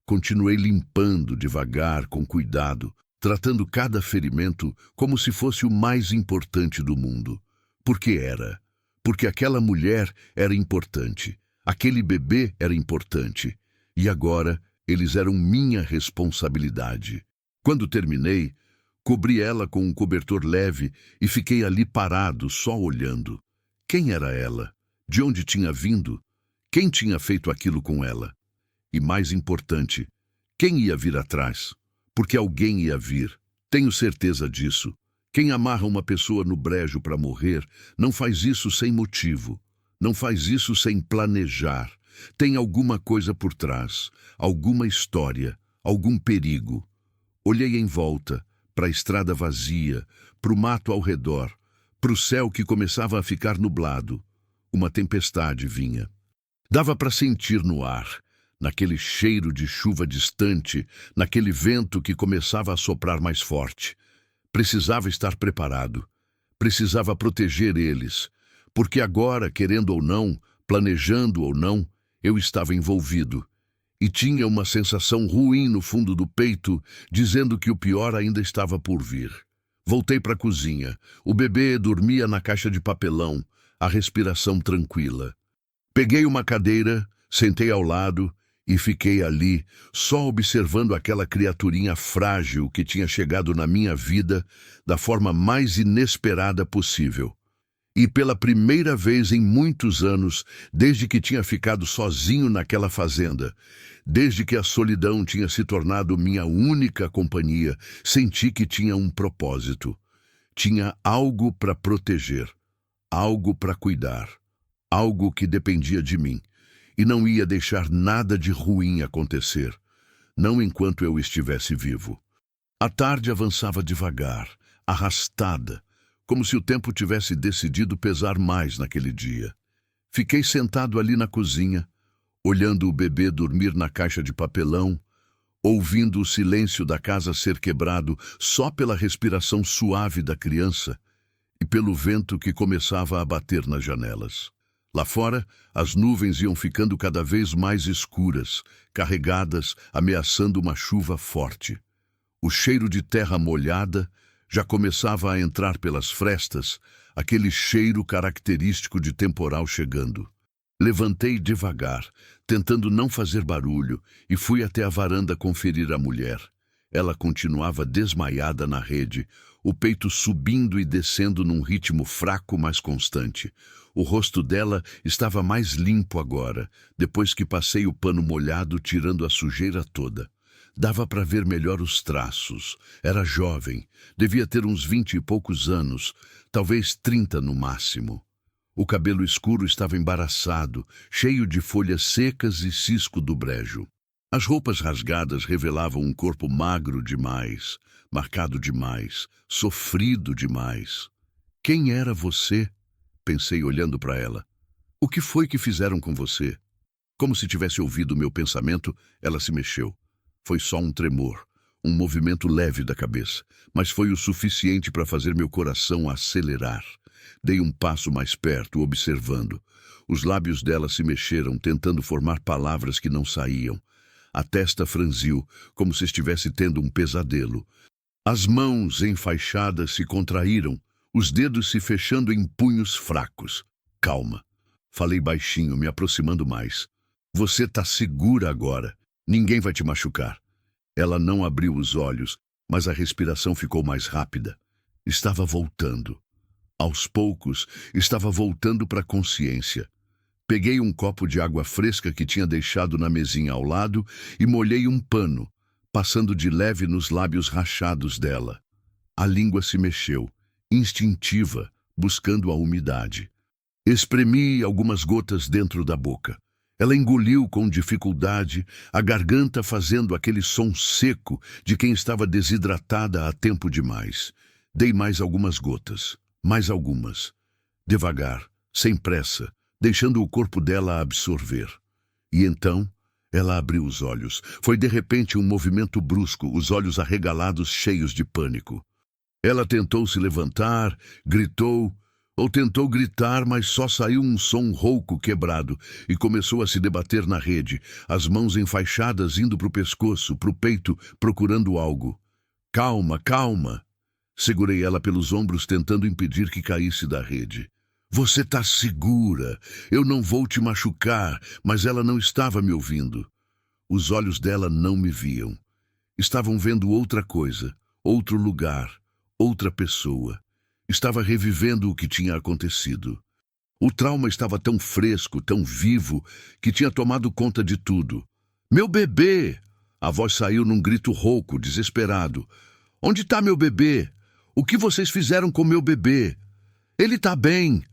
Continuei limpando devagar, com cuidado, tratando cada ferimento como se fosse o mais importante do mundo. Porque era. Porque aquela mulher era importante. Aquele bebê era importante. E agora eles eram minha responsabilidade. Quando terminei, cobri ela com um cobertor leve e fiquei ali parado, só olhando. Quem era ela? De onde tinha vindo? Quem tinha feito aquilo com ela? E mais importante, quem ia vir atrás? Porque alguém ia vir. Tenho certeza disso. Quem amarra uma pessoa no brejo para morrer não faz isso sem motivo. Não faz isso sem planejar. Tem alguma coisa por trás, alguma história, algum perigo. Olhei em volta, para a estrada vazia, para o mato ao redor, para o céu que começava a ficar nublado. Uma tempestade vinha. Dava para sentir no ar, naquele cheiro de chuva distante, naquele vento que começava a soprar mais forte. Precisava estar preparado. Precisava proteger eles, porque agora, querendo ou não, planejando ou não, eu estava envolvido. E tinha uma sensação ruim no fundo do peito, dizendo que o pior ainda estava por vir. Voltei para a cozinha. O bebê dormia na caixa de papelão, a respiração tranquila. Peguei uma cadeira, sentei ao lado e fiquei ali, só observando aquela criaturinha frágil que tinha chegado na minha vida da forma mais inesperada possível. E pela primeira vez em muitos anos, desde que tinha ficado sozinho naquela fazenda, desde que a solidão tinha se tornado minha única companhia, senti que tinha um propósito. Tinha algo para proteger, algo para cuidar, algo que dependia de mim, e não ia deixar nada de ruim acontecer, não enquanto eu estivesse vivo. A tarde avançava devagar, arrastada, como se o tempo tivesse decidido pesar mais naquele dia. Fiquei sentado ali na cozinha, olhando o bebê dormir na caixa de papelão, ouvindo o silêncio da casa ser quebrado só pela respiração suave da criança e pelo vento que começava a bater nas janelas. Lá fora, as nuvens iam ficando cada vez mais escuras, carregadas, ameaçando uma chuva forte. O cheiro de terra molhada já começava a entrar pelas frestas, aquele cheiro característico de temporal chegando. Levantei devagar, tentando não fazer barulho, e fui até a varanda conferir a mulher. Ela continuava desmaiada na rede, o peito subindo e descendo num ritmo fraco, mas constante. O rosto dela estava mais limpo agora, depois que passei o pano molhado tirando a sujeira toda. Dava para ver melhor os traços. Era jovem, devia ter uns 20 e poucos anos, talvez 30 no máximo. O cabelo escuro estava embaraçado, cheio de folhas secas e cisco do brejo. As roupas rasgadas revelavam um corpo magro demais, marcado demais, sofrido demais. Quem era você? Pensei olhando para ela. O que foi que fizeram com você? Como se tivesse ouvido meu pensamento, ela se mexeu. Foi só um tremor, um movimento leve da cabeça, mas foi o suficiente para fazer meu coração acelerar. Dei um passo mais perto, observando. Os lábios dela se mexeram, tentando formar palavras que não saíam. A testa franziu, como se estivesse tendo um pesadelo. As mãos enfaixadas se contraíram, os dedos se fechando em punhos fracos. Calma. Falei baixinho, me aproximando mais. Você tá segura agora. Ninguém vai te machucar. Ela não abriu os olhos, mas a respiração ficou mais rápida. Estava voltando. Aos poucos, estava voltando para a consciência. Peguei um copo de água fresca que tinha deixado na mesinha ao lado e molhei um pano, passando de leve nos lábios rachados dela. A língua se mexeu, instintiva, buscando a umidade. Espremi algumas gotas dentro da boca. Ela engoliu com dificuldade, a garganta fazendo aquele som seco de quem estava desidratada há tempo demais. Dei mais algumas gotas, mais algumas. Devagar, sem pressa, deixando o corpo dela absorver. E então, ela abriu os olhos. Foi de repente um movimento brusco, os olhos arregalados, cheios de pânico. Ela tentou se levantar, gritou, ou tentou gritar, mas só saiu um som rouco quebrado e começou a se debater na rede, as mãos enfaixadas indo para o pescoço, para o peito, procurando algo. Calma, calma! Segurei ela pelos ombros, tentando impedir que caísse da rede. Você tá segura, eu não vou te machucar, mas ela não estava me ouvindo. Os olhos dela não me viam. Estavam vendo outra coisa, outro lugar, outra pessoa. Estava revivendo o que tinha acontecido. O trauma estava tão fresco, tão vivo, que tinha tomado conta de tudo. Meu bebê! A voz saiu num grito rouco, desesperado. Onde está meu bebê? O que vocês fizeram com meu bebê? Ele está bem.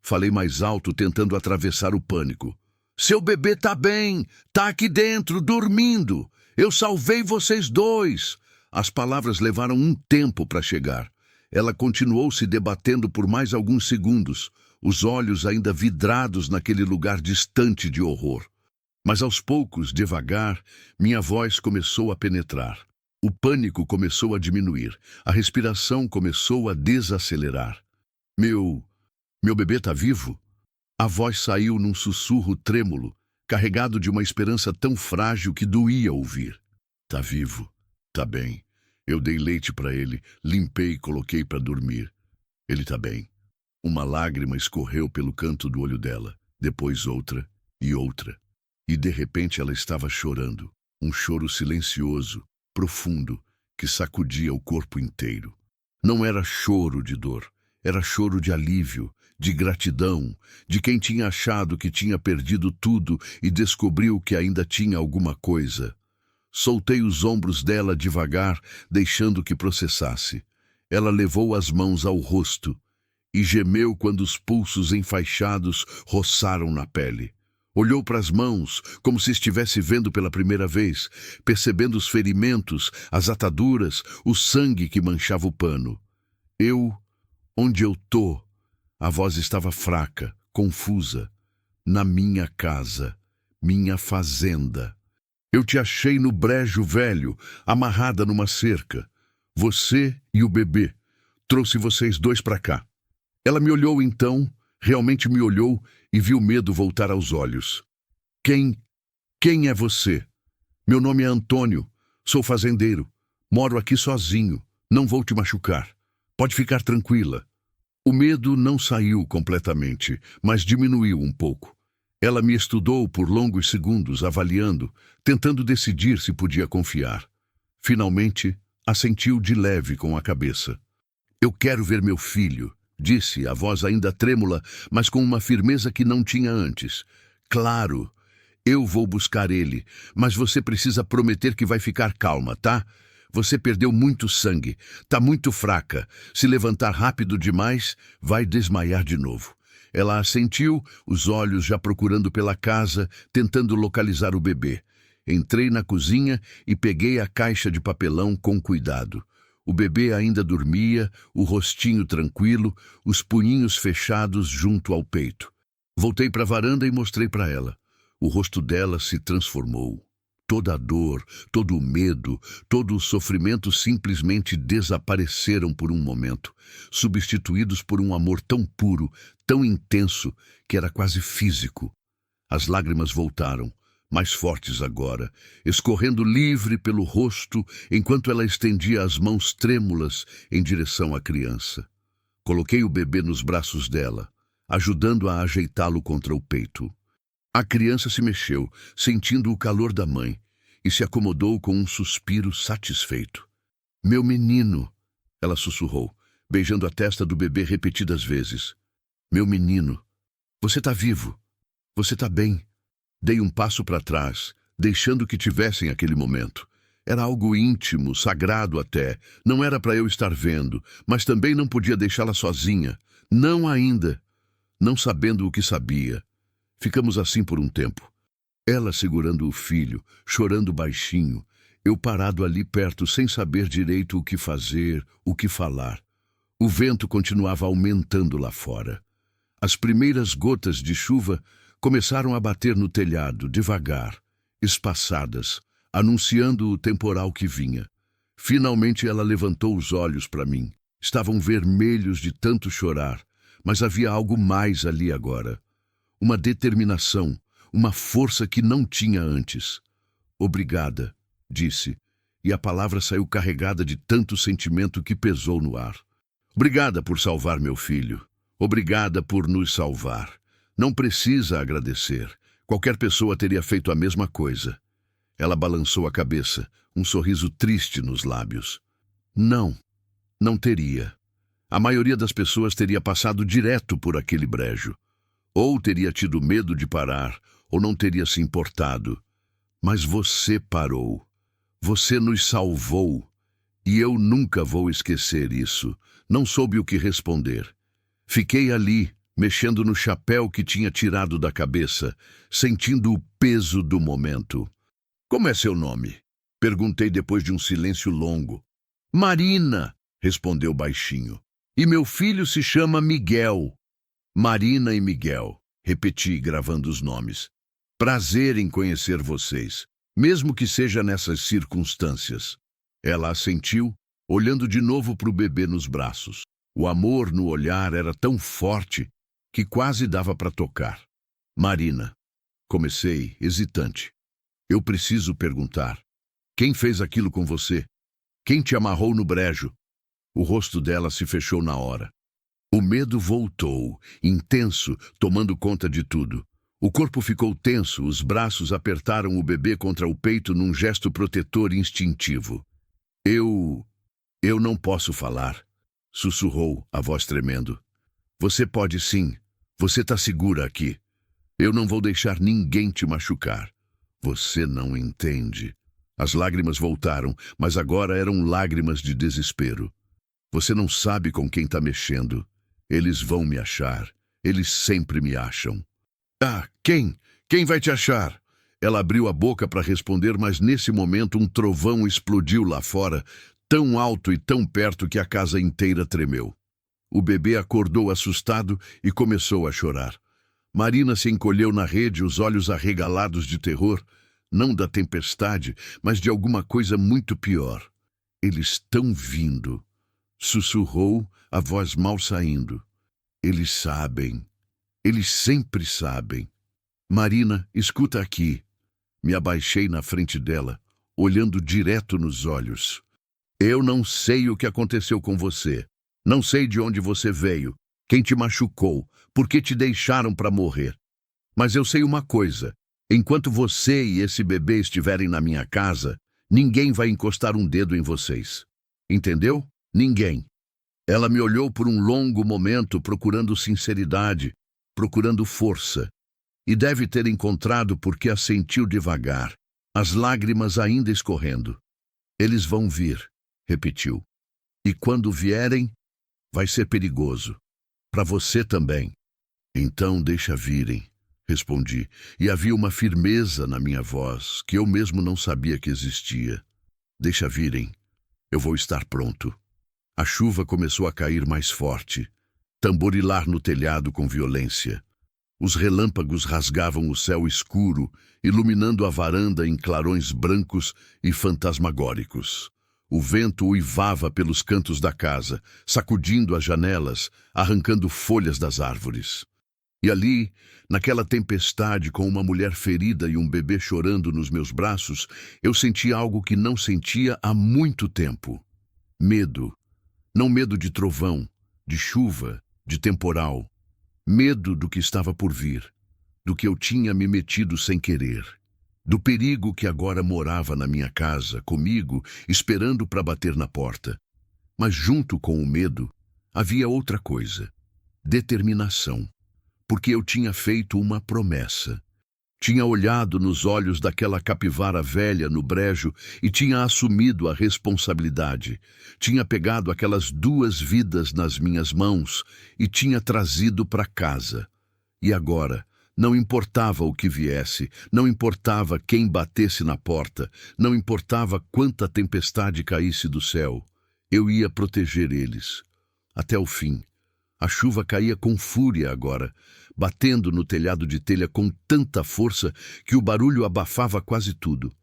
Falei mais alto, tentando atravessar o pânico. Seu bebê tá bem, tá aqui dentro, dormindo. Eu salvei vocês dois. As palavras levaram um tempo para chegar. Ela continuou se debatendo por mais alguns segundos, os olhos ainda vidrados naquele lugar distante de horror. Mas aos poucos, devagar, minha voz começou a penetrar. O pânico começou a diminuir, a respiração começou a desacelerar. Meu bebê tá vivo? A voz saiu num sussurro trêmulo, carregado de uma esperança tão frágil que doía ouvir. Tá vivo, tá bem. Eu dei leite para ele, limpei e coloquei para dormir. Ele tá bem. Uma lágrima escorreu pelo canto do olho dela, depois outra e outra. E de repente ela estava chorando, um choro silencioso, profundo, que sacudia o corpo inteiro. Não era choro de dor, era choro de alívio, de gratidão, de quem tinha achado que tinha perdido tudo e descobriu que ainda tinha alguma coisa. Soltei os ombros dela devagar, deixando que processasse. Ela levou as mãos ao rosto e gemeu quando os pulsos enfaixados roçaram na pele. Olhou para as mãos, como se estivesse vendo pela primeira vez, percebendo os ferimentos, as ataduras, o sangue que manchava o pano. Onde eu tô? A voz estava fraca, confusa. Na minha casa, minha fazenda. Eu te achei no brejo velho, amarrada numa cerca. Você e o bebê. Trouxe vocês dois para cá. Ela me olhou então, realmente me olhou e viu medo voltar aos olhos. Quem é você? Meu nome é Antônio, sou fazendeiro. Moro aqui sozinho, não vou te machucar. Pode ficar tranquila. O medo não saiu completamente, mas diminuiu um pouco. Ela me estudou por longos segundos, avaliando, tentando decidir se podia confiar. Finalmente, assentiu de leve com a cabeça. Eu quero ver meu filho, disse, a voz ainda trêmula, mas com uma firmeza que não tinha antes. Claro, eu vou buscar ele, mas você precisa prometer que vai ficar calma, tá? Você perdeu muito sangue, tá muito fraca. Se levantar rápido demais, vai desmaiar de novo. Ela assentiu, os olhos já procurando pela casa, tentando localizar o bebê. Entrei na cozinha e peguei a caixa de papelão com cuidado. O bebê ainda dormia, o rostinho tranquilo, os punhinhos fechados junto ao peito. Voltei para a varanda e mostrei para ela. O rosto dela se transformou. Toda a dor, todo o medo, todo o sofrimento simplesmente desapareceram por um momento, substituídos por um amor tão puro, tão intenso, que era quase físico. As lágrimas voltaram, mais fortes agora, escorrendo livre pelo rosto, enquanto ela estendia as mãos trêmulas em direção à criança. Coloquei o bebê nos braços dela, ajudando a ajeitá-lo contra o peito. A criança se mexeu, sentindo o calor da mãe, e se acomodou com um suspiro satisfeito. Meu menino, ela sussurrou, beijando a testa do bebê repetidas vezes. Meu menino, você tá vivo, você tá bem. Dei um passo para trás, deixando que tivessem aquele momento. Era algo íntimo, sagrado até. Não era para eu estar vendo, mas também não podia deixá-la sozinha. Não ainda. Não sabendo o que sabia. Ficamos assim por um tempo. Ela segurando o filho, chorando baixinho. Eu parado ali perto sem saber direito o que fazer, o que falar. O vento continuava aumentando lá fora. As primeiras gotas de chuva começaram a bater no telhado, devagar, espaçadas, anunciando o temporal que vinha. Finalmente ela levantou os olhos para mim. Estavam vermelhos de tanto chorar, mas havia algo mais ali agora. Uma determinação, uma força que não tinha antes. Obrigada, disse, e a palavra saiu carregada de tanto sentimento que pesou no ar. Obrigada por salvar meu filho. Obrigada por nos salvar. Não precisa agradecer. Qualquer pessoa teria feito a mesma coisa. Ela balançou a cabeça, um sorriso triste nos lábios. Não teria. A maioria das pessoas teria passado direto por aquele brejo. Ou teria tido medo de parar, ou não teria se importado. Mas você parou. Você nos salvou. E eu nunca vou esquecer isso. Não soube o que responder. Fiquei ali, mexendo no chapéu que tinha tirado da cabeça, sentindo o peso do momento. Como é seu nome? Perguntei depois de um silêncio longo. Marina, respondeu baixinho. E meu filho se chama Miguel. Marina e Miguel, repeti, gravando os nomes. Prazer em conhecer vocês, mesmo que seja nessas circunstâncias. Ela assentiu, olhando de novo para o bebê nos braços. O amor no olhar era tão forte que quase dava para tocar. Marina, comecei, hesitante. Eu preciso perguntar. Quem fez aquilo com você? Quem te amarrou no brejo? O rosto dela se fechou na hora. O medo voltou, intenso, tomando conta de tudo. O corpo ficou tenso, os braços apertaram o bebê contra o peito num gesto protetor instintivo. Eu não posso falar, sussurrou, a voz tremendo. Você pode sim. Você está segura aqui. Eu não vou deixar ninguém te machucar. Você não entende. As lágrimas voltaram, mas agora eram lágrimas de desespero. Você não sabe com quem está mexendo. Eles vão me achar. Eles sempre me acham. Ah, quem? Quem vai te achar? Ela abriu a boca para responder, mas nesse momento um trovão explodiu lá fora, tão alto e tão perto que a casa inteira tremeu. O bebê acordou assustado e começou a chorar. Marina se encolheu na rede, os olhos arregalados de terror, não da tempestade, mas de alguma coisa muito pior. Eles estão vindo, sussurrou, a voz mal saindo. Eles sabem. Eles sempre sabem. Marina, escuta aqui. Me abaixei na frente dela, olhando direto nos olhos. Eu não sei o que aconteceu com você. Não sei de onde você veio, quem te machucou, por que te deixaram para morrer. Mas eu sei uma coisa. Enquanto você e esse bebê estiverem na minha casa, ninguém vai encostar um dedo em vocês. Entendeu? Ninguém. Ela me olhou por um longo momento, procurando sinceridade, procurando força. E deve ter encontrado porque assentiu devagar, as lágrimas ainda escorrendo. Eles vão vir, repetiu. E quando vierem, vai ser perigoso. Para você também. Então deixa virem, respondi, e havia uma firmeza na minha voz que eu mesmo não sabia que existia. Deixa virem. Eu vou estar pronto. A chuva começou a cair mais forte, tamborilar no telhado com violência. Os relâmpagos rasgavam o céu escuro, iluminando a varanda em clarões brancos e fantasmagóricos. O vento uivava pelos cantos da casa, sacudindo as janelas, arrancando folhas das árvores. E ali, naquela tempestade, com uma mulher ferida e um bebê chorando nos meus braços, eu senti algo que não sentia há muito tempo. Medo. Não medo de trovão, de chuva, de temporal. Medo do que estava por vir, do que eu tinha me metido sem querer, do perigo que agora morava na minha casa, comigo, esperando para bater na porta. Mas junto com o medo, havia outra coisa, determinação, porque eu tinha feito uma promessa. Tinha olhado nos olhos daquela capivara velha no brejo e tinha assumido a responsabilidade. Tinha pegado aquelas 2 vidas nas minhas mãos e tinha trazido para casa. E agora, não importava o que viesse, não importava quem batesse na porta, não importava quanta tempestade caísse do céu, eu ia proteger eles. Até o fim. A chuva caía com fúria agora, batendo no telhado de telha com tanta força que o barulho abafava quase tudo.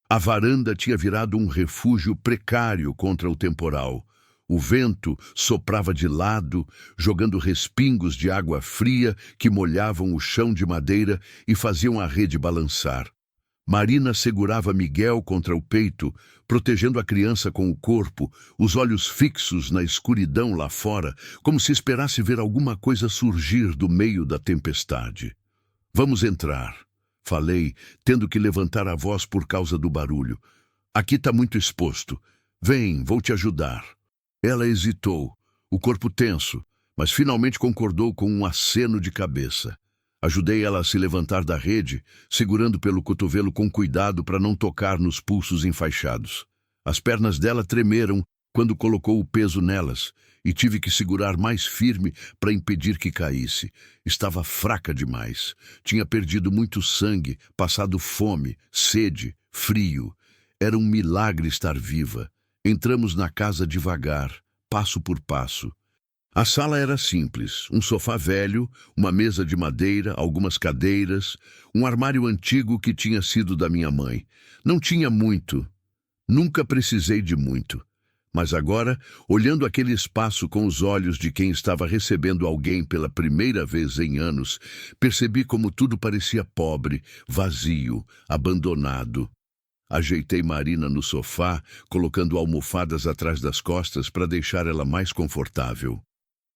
A varanda tinha virado um refúgio precário contra o temporal. O vento soprava de lado, jogando respingos de água fria que molhavam o chão de madeira e faziam a rede balançar. Marina segurava Miguel contra o peito, protegendo a criança com o corpo, os olhos fixos na escuridão lá fora, como se esperasse ver alguma coisa surgir do meio da tempestade. Vamos entrar, falei, tendo que levantar a voz por causa do barulho. Aqui está muito exposto. Vem, vou te ajudar. Ela hesitou, o corpo tenso, mas finalmente concordou com um aceno de cabeça. Ajudei ela a se levantar da rede, segurando pelo cotovelo com cuidado para não tocar nos pulsos enfaixados. As pernas dela tremeram quando colocou o peso nelas, e tive que segurar mais firme para impedir que caísse. Estava fraca demais. Tinha perdido muito sangue, passado fome, sede, frio. Era um milagre estar viva. Entramos na casa devagar, passo por passo. A sala era simples, um sofá velho, uma mesa de madeira, algumas cadeiras, um armário antigo que tinha sido da minha mãe. Não tinha muito, nunca precisei de muito. Mas agora, olhando aquele espaço com os olhos de quem estava recebendo alguém pela primeira vez em anos, percebi como tudo parecia pobre, vazio, abandonado. Ajeitei Marina no sofá, colocando almofadas atrás das costas para deixar ela mais confortável.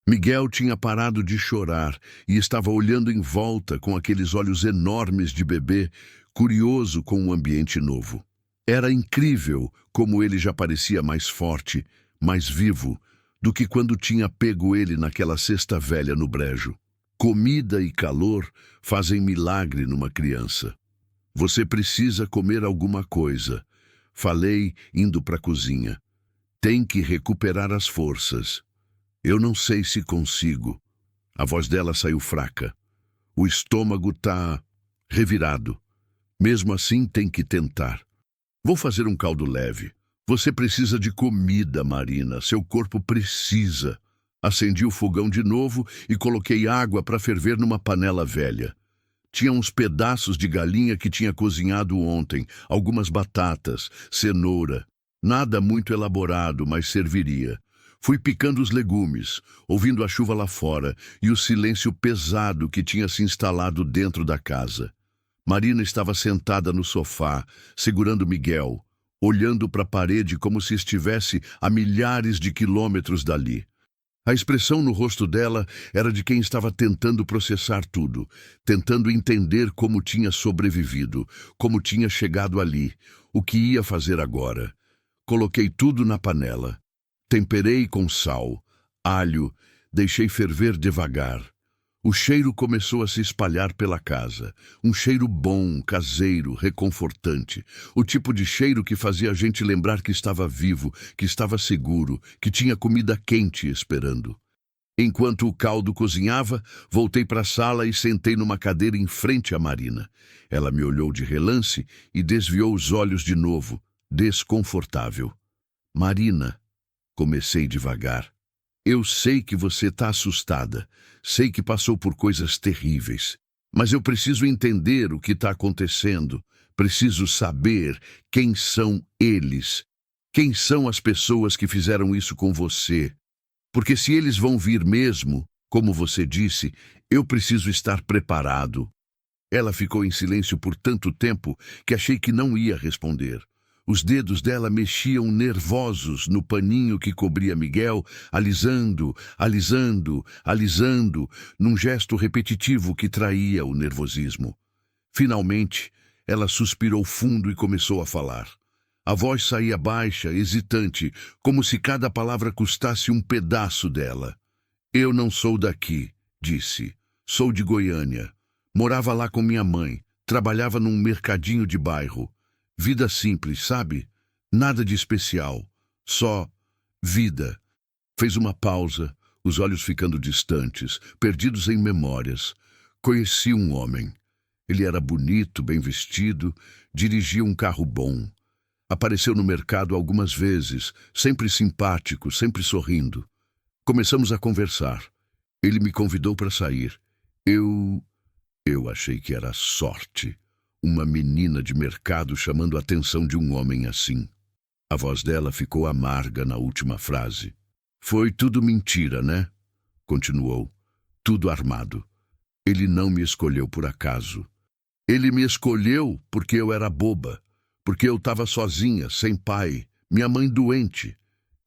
Miguel tinha parado de chorar e estava olhando em volta com aqueles olhos enormes de bebê, curioso com um ambiente novo. Era incrível como ele já parecia mais forte, mais vivo, do que quando tinha pego ele naquela cesta velha no brejo. Comida e calor fazem milagre numa criança. Você precisa comer alguma coisa. Falei, indo para a cozinha. Tem que recuperar as forças. Eu não sei se consigo. A voz dela saiu fraca. O estômago tá revirado. Mesmo assim, tem que tentar. Vou fazer um caldo leve. Você precisa de comida, Marina. Seu corpo precisa. Acendi o fogão de novo e coloquei água para ferver numa panela velha. Tinha uns pedaços de galinha que tinha cozinhado ontem, algumas batatas, cenoura. Nada muito elaborado, mas serviria. Fui picando os legumes, ouvindo a chuva lá fora e o silêncio pesado que tinha se instalado dentro da casa. Marina estava sentada no sofá, segurando Miguel, olhando para a parede como se estivesse a milhares de quilômetros dali. A expressão no rosto dela era de quem estava tentando processar tudo, tentando entender como tinha sobrevivido, como tinha chegado ali, o que ia fazer agora. Coloquei tudo na panela. Temperei com sal, alho, deixei ferver devagar. O cheiro começou a se espalhar pela casa. Um cheiro bom, caseiro, reconfortante. O tipo de cheiro que fazia a gente lembrar que estava vivo, que estava seguro, que tinha comida quente esperando. Enquanto o caldo cozinhava, voltei para a sala e sentei numa cadeira em frente à Marina. Ela me olhou de relance e desviou os olhos de novo, desconfortável. Marina, comecei devagar. Eu sei que você está assustada, sei que passou por coisas terríveis, mas eu preciso entender o que está acontecendo, preciso saber quem são eles, quem são as pessoas que fizeram isso com você, porque se eles vão vir mesmo, como você disse, eu preciso estar preparado. Ela ficou em silêncio por tanto tempo que achei que não ia responder. Os dedos dela mexiam nervosos no paninho que cobria Miguel, alisando, alisando, alisando, num gesto repetitivo que traía o nervosismo. Finalmente, ela suspirou fundo e começou a falar. A voz saía baixa, hesitante, como se cada palavra custasse um pedaço dela. Eu não sou daqui, disse. Sou de Goiânia. Morava lá com minha mãe. Trabalhava num mercadinho de bairro. Vida simples, sabe? Nada de especial. Só vida. Fez uma pausa, os olhos ficando distantes, perdidos em memórias. Conheci um homem. Ele era bonito, bem vestido, dirigia um carro bom. Apareceu no mercado algumas vezes, sempre simpático, sempre sorrindo. Começamos a conversar. Ele me convidou para sair. Eu achei que era sorte. Uma menina de mercado chamando a atenção de um homem assim. A voz dela ficou amarga na última frase. Foi tudo mentira, né? Continuou. Tudo armado. Ele não me escolheu por acaso. Ele me escolheu porque eu era boba. Porque eu estava sozinha, sem pai, minha mãe doente.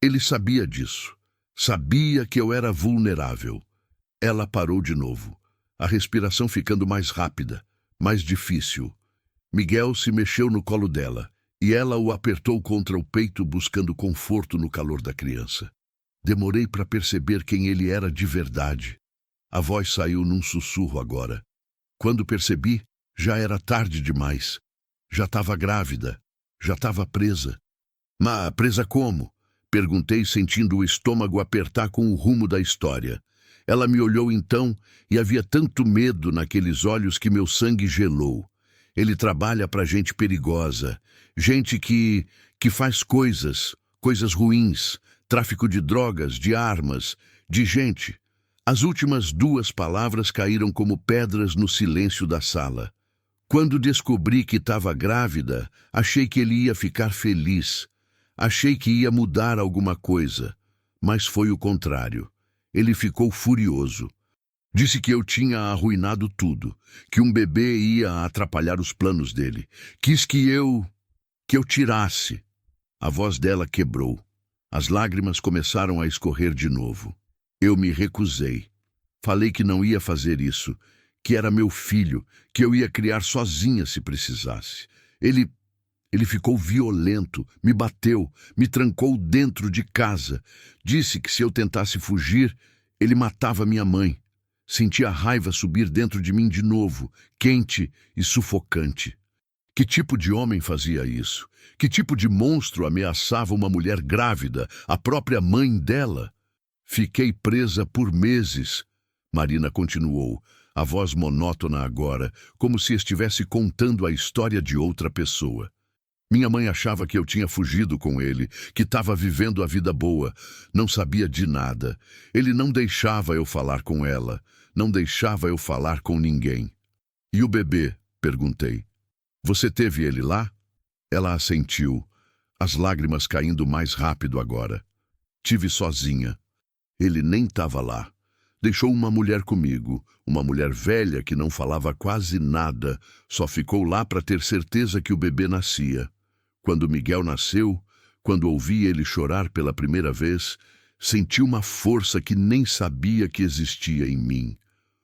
Ele sabia disso. Sabia que eu era vulnerável. Ela parou de novo. A respiração ficando mais rápida, mais difícil. Miguel se mexeu no colo dela, e ela o apertou contra o peito buscando conforto no calor da criança. Demorei para perceber quem ele era de verdade. A voz saiu num sussurro agora. Quando percebi, já era tarde demais. Já estava grávida, já estava presa. Mas presa como? Perguntei, sentindo o estômago apertar com o rumo da história. Ela me olhou então e havia tanto medo naqueles olhos que meu sangue gelou. Ele trabalha para gente perigosa, gente que faz coisas ruins, tráfico de drogas, de armas, de gente. As últimas duas palavras caíram como pedras no silêncio da sala. Quando descobri que estava grávida, achei que ele ia ficar feliz. Achei que ia mudar alguma coisa, mas foi o contrário. Ele ficou furioso. Disse que eu tinha arruinado tudo, que um bebê ia atrapalhar os planos dele. Quis que eu tirasse. A voz dela quebrou. As lágrimas começaram a escorrer de novo. Eu me recusei. Falei que não ia fazer isso, que era meu filho, que eu ia criar sozinha se precisasse. Ele ficou violento, me bateu, me trancou dentro de casa. Disse que se eu tentasse fugir, ele matava minha mãe. Senti a raiva subir dentro de mim de novo, quente e sufocante. Que tipo de homem fazia isso? Que tipo de monstro ameaçava uma mulher grávida, a própria mãe dela? Fiquei presa por meses. Marina continuou, a voz monótona agora, como se estivesse contando a história de outra pessoa. Minha mãe achava que eu tinha fugido com ele, que estava vivendo a vida boa. Não sabia de nada. Ele não deixava eu falar com ela. Não deixava eu falar com ninguém. E o bebê? Perguntei. Você teve ele lá? Ela assentiu, as lágrimas caindo mais rápido agora. Tive sozinha. Ele nem estava lá. Deixou uma mulher comigo, uma mulher velha que não falava quase nada, só ficou lá para ter certeza que o bebê nascia. Quando Miguel nasceu, quando ouvi ele chorar pela primeira vez, senti uma força que nem sabia que existia em mim.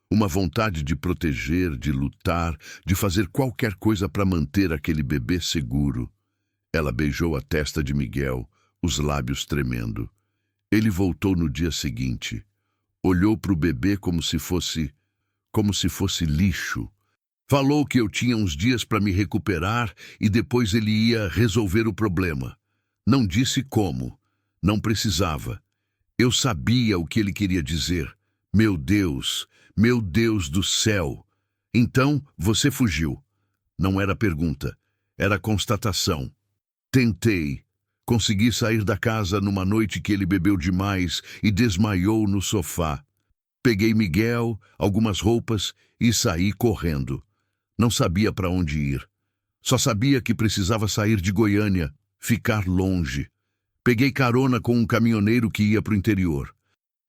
Uma vontade de proteger, de lutar, de fazer qualquer coisa para manter aquele bebê seguro. Ela beijou a testa de Miguel, os lábios tremendo. Ele voltou no dia seguinte. Olhou para o bebê como se fosse lixo. Falou que eu tinha uns dias para me recuperar e depois ele ia resolver o problema. Não disse como. Não precisava. Eu sabia o que ele queria dizer. Meu Deus do céu! Então você fugiu. Não era pergunta, era constatação. Tentei. Consegui sair da casa numa noite que ele bebeu demais e desmaiou no sofá. Peguei Miguel, algumas roupas e saí correndo. Não sabia para onde ir. Só sabia que precisava sair de Goiânia, ficar longe. Peguei carona com um caminhoneiro que ia para o interior.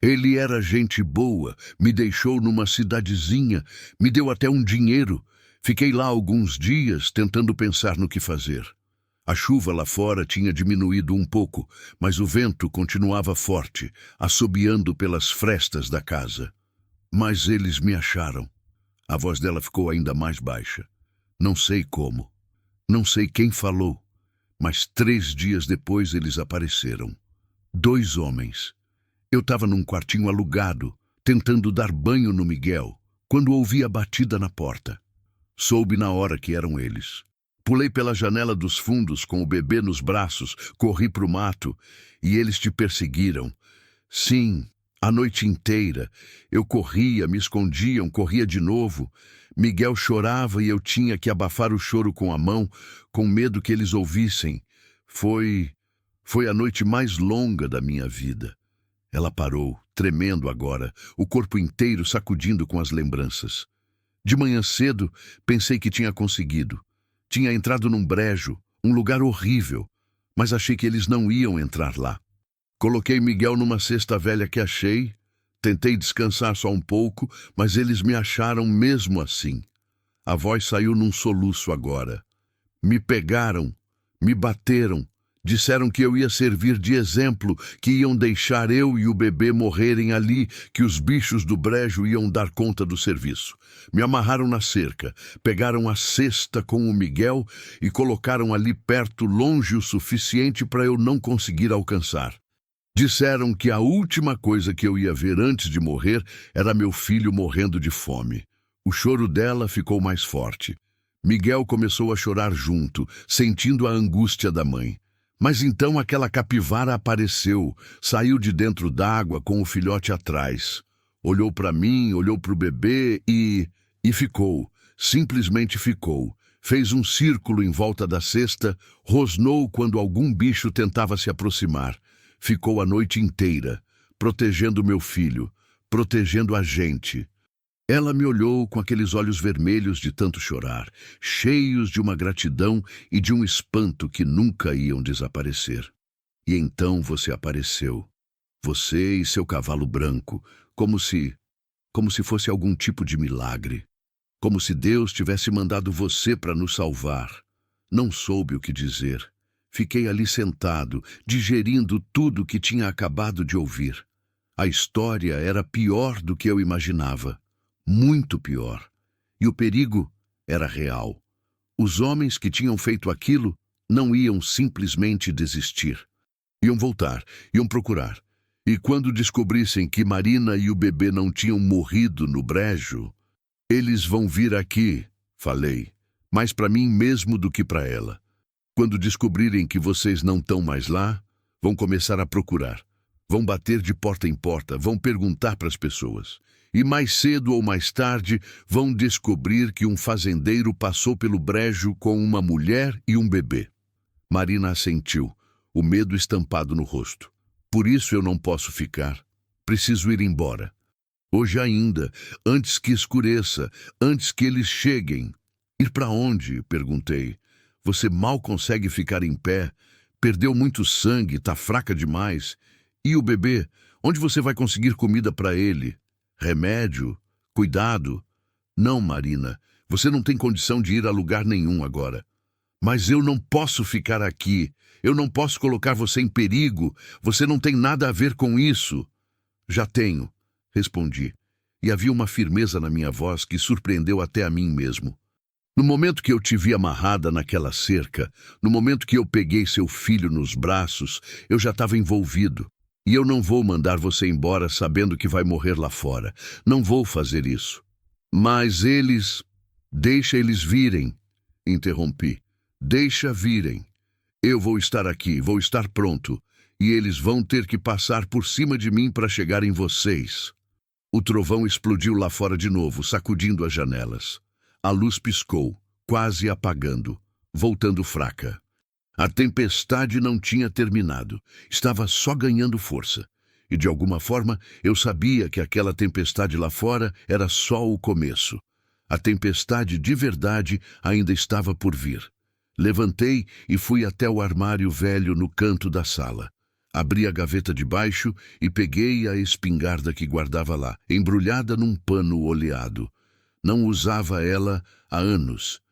Ele era gente boa, me deixou numa cidadezinha, me deu até um dinheiro. Fiquei lá alguns dias tentando pensar no que fazer. A chuva lá fora tinha diminuído um pouco, mas o vento continuava forte, assobiando pelas frestas da casa. Mas eles me acharam. A voz dela ficou ainda mais baixa. Não sei como. Não sei quem falou. Mas 3 dias depois eles apareceram. 2 homens. Eu estava num quartinho alugado, tentando dar banho no Miguel, quando ouvi a batida na porta. Soube na hora que eram eles. Pulei pela janela dos fundos com o bebê nos braços, corri para o mato e eles te perseguiram. Sim, a noite inteira. Eu corria, me escondiam, corria de novo. Miguel chorava e eu tinha que abafar o choro com a mão, com medo que eles ouvissem. Foi a noite mais longa da minha vida. Ela parou, tremendo agora, o corpo inteiro sacudindo com as lembranças. De manhã cedo, pensei que tinha conseguido. Tinha entrado num brejo, um lugar horrível, mas achei que eles não iam entrar lá. Coloquei Miguel numa cesta velha que achei, tentei descansar só um pouco, mas eles me acharam mesmo assim. A voz saiu num soluço agora. Me pegaram, me bateram, disseram que eu ia servir de exemplo, que iam deixar eu e o bebê morrerem ali, que os bichos do brejo iam dar conta do serviço. Me amarraram na cerca, pegaram a cesta com o Miguel e colocaram ali perto, longe o suficiente para eu não conseguir alcançar. Disseram que a última coisa que eu ia ver antes de morrer era meu filho morrendo de fome. O choro dela ficou mais forte. Miguel começou a chorar junto, sentindo a angústia da mãe. Mas então aquela capivara apareceu, saiu de dentro d'água com o filhote atrás. Olhou para mim, olhou para o bebê e ficou, simplesmente ficou. Fez um círculo em volta da cesta, rosnou quando algum bicho tentava se aproximar. Ficou a noite inteira, protegendo meu filho, protegendo a gente. Ela me olhou com aqueles olhos vermelhos de tanto chorar, cheios de uma gratidão e de um espanto que nunca iam desaparecer. E então você apareceu. Você e seu cavalo branco, como se fosse algum tipo de milagre. Como se Deus tivesse mandado você para nos salvar. Não soube o que dizer. Fiquei ali sentado, digerindo tudo que tinha acabado de ouvir. A história era pior do que eu imaginava. Muito pior. E o perigo era real. Os homens que tinham feito aquilo não iam simplesmente desistir. Iam voltar, iam procurar. E quando descobrissem que Marina e o bebê não tinham morrido no brejo, eles vão vir aqui, falei, mais para mim mesmo do que para ela. Quando descobrirem que vocês não estão mais lá, vão começar a procurar. Vão bater de porta em porta, vão perguntar para as pessoas. E mais cedo ou mais tarde vão descobrir que um fazendeiro passou pelo brejo com uma mulher e um bebê. Marina assentiu, o medo estampado no rosto. Por isso eu não posso ficar. Preciso ir embora. Hoje ainda, antes que escureça, antes que eles cheguem. Ir para onde? Perguntei. Você mal consegue ficar em pé. Perdeu muito sangue, está fraca demais. E o bebê? Onde você vai conseguir comida para ele? Remédio? Cuidado? Não, Marina, você não tem condição de ir a lugar nenhum agora. Mas eu não posso ficar aqui. Eu não posso colocar você em perigo. Você não tem nada a ver com isso. Já tenho, respondi. E havia uma firmeza na minha voz que surpreendeu até a mim mesmo. No momento que eu te vi amarrada naquela cerca, no momento que eu peguei seu filho nos braços, eu já estava envolvido. E eu não vou mandar você embora sabendo que vai morrer lá fora. Não vou fazer isso. Mas eles... Deixa eles virem, interrompi. Deixa virem. Eu vou estar aqui, vou estar pronto. E eles vão ter que passar por cima de mim para chegar em vocês. O trovão explodiu lá fora de novo, sacudindo as janelas. A luz piscou, quase apagando, voltando fraca. A tempestade não tinha terminado, estava só ganhando força. E de alguma forma eu sabia que aquela tempestade lá fora era só o começo. A tempestade de verdade ainda estava por vir. Levantei e fui até o armário velho no canto da sala. Abri a gaveta de baixo e peguei a espingarda que guardava lá, embrulhada num pano oleado. Não usava ela há anos.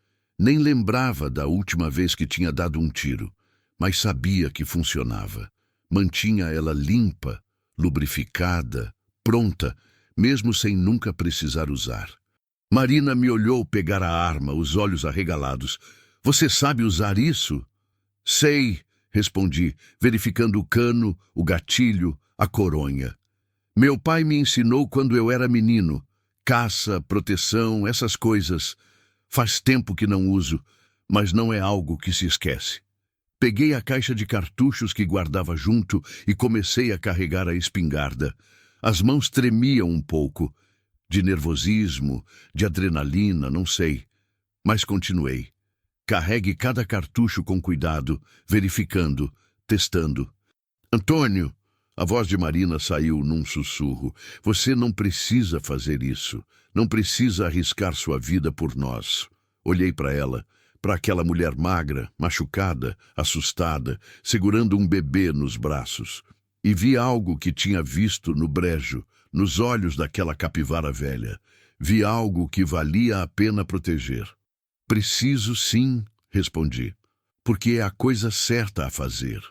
Nem lembrava da última vez que tinha dado um tiro, mas sabia que funcionava. Mantinha ela limpa, lubrificada, pronta, mesmo sem nunca precisar usar. Marina me olhou pegar a arma, os olhos arregalados. Você sabe usar isso? Sei, respondi, verificando o cano, o gatilho, a coronha. Meu pai me ensinou quando eu era menino. Caça, proteção, essas coisas. Faz tempo que não uso, mas não é algo que se esquece. Peguei a caixa de cartuchos que guardava junto e comecei a carregar a espingarda. As mãos tremiam um pouco, de nervosismo, de adrenalina, não sei. Mas continuei. Carregue cada cartucho com cuidado, verificando, testando. Antônio, a voz de Marina saiu num sussurro. Você não precisa fazer isso. Não precisa arriscar sua vida por nós. Olhei para ela, para aquela mulher magra, machucada, assustada, segurando um bebê nos braços. E vi algo que tinha visto no brejo, nos olhos daquela capivara velha. Vi algo que valia a pena proteger. Preciso sim, respondi, porque é a coisa certa a fazer.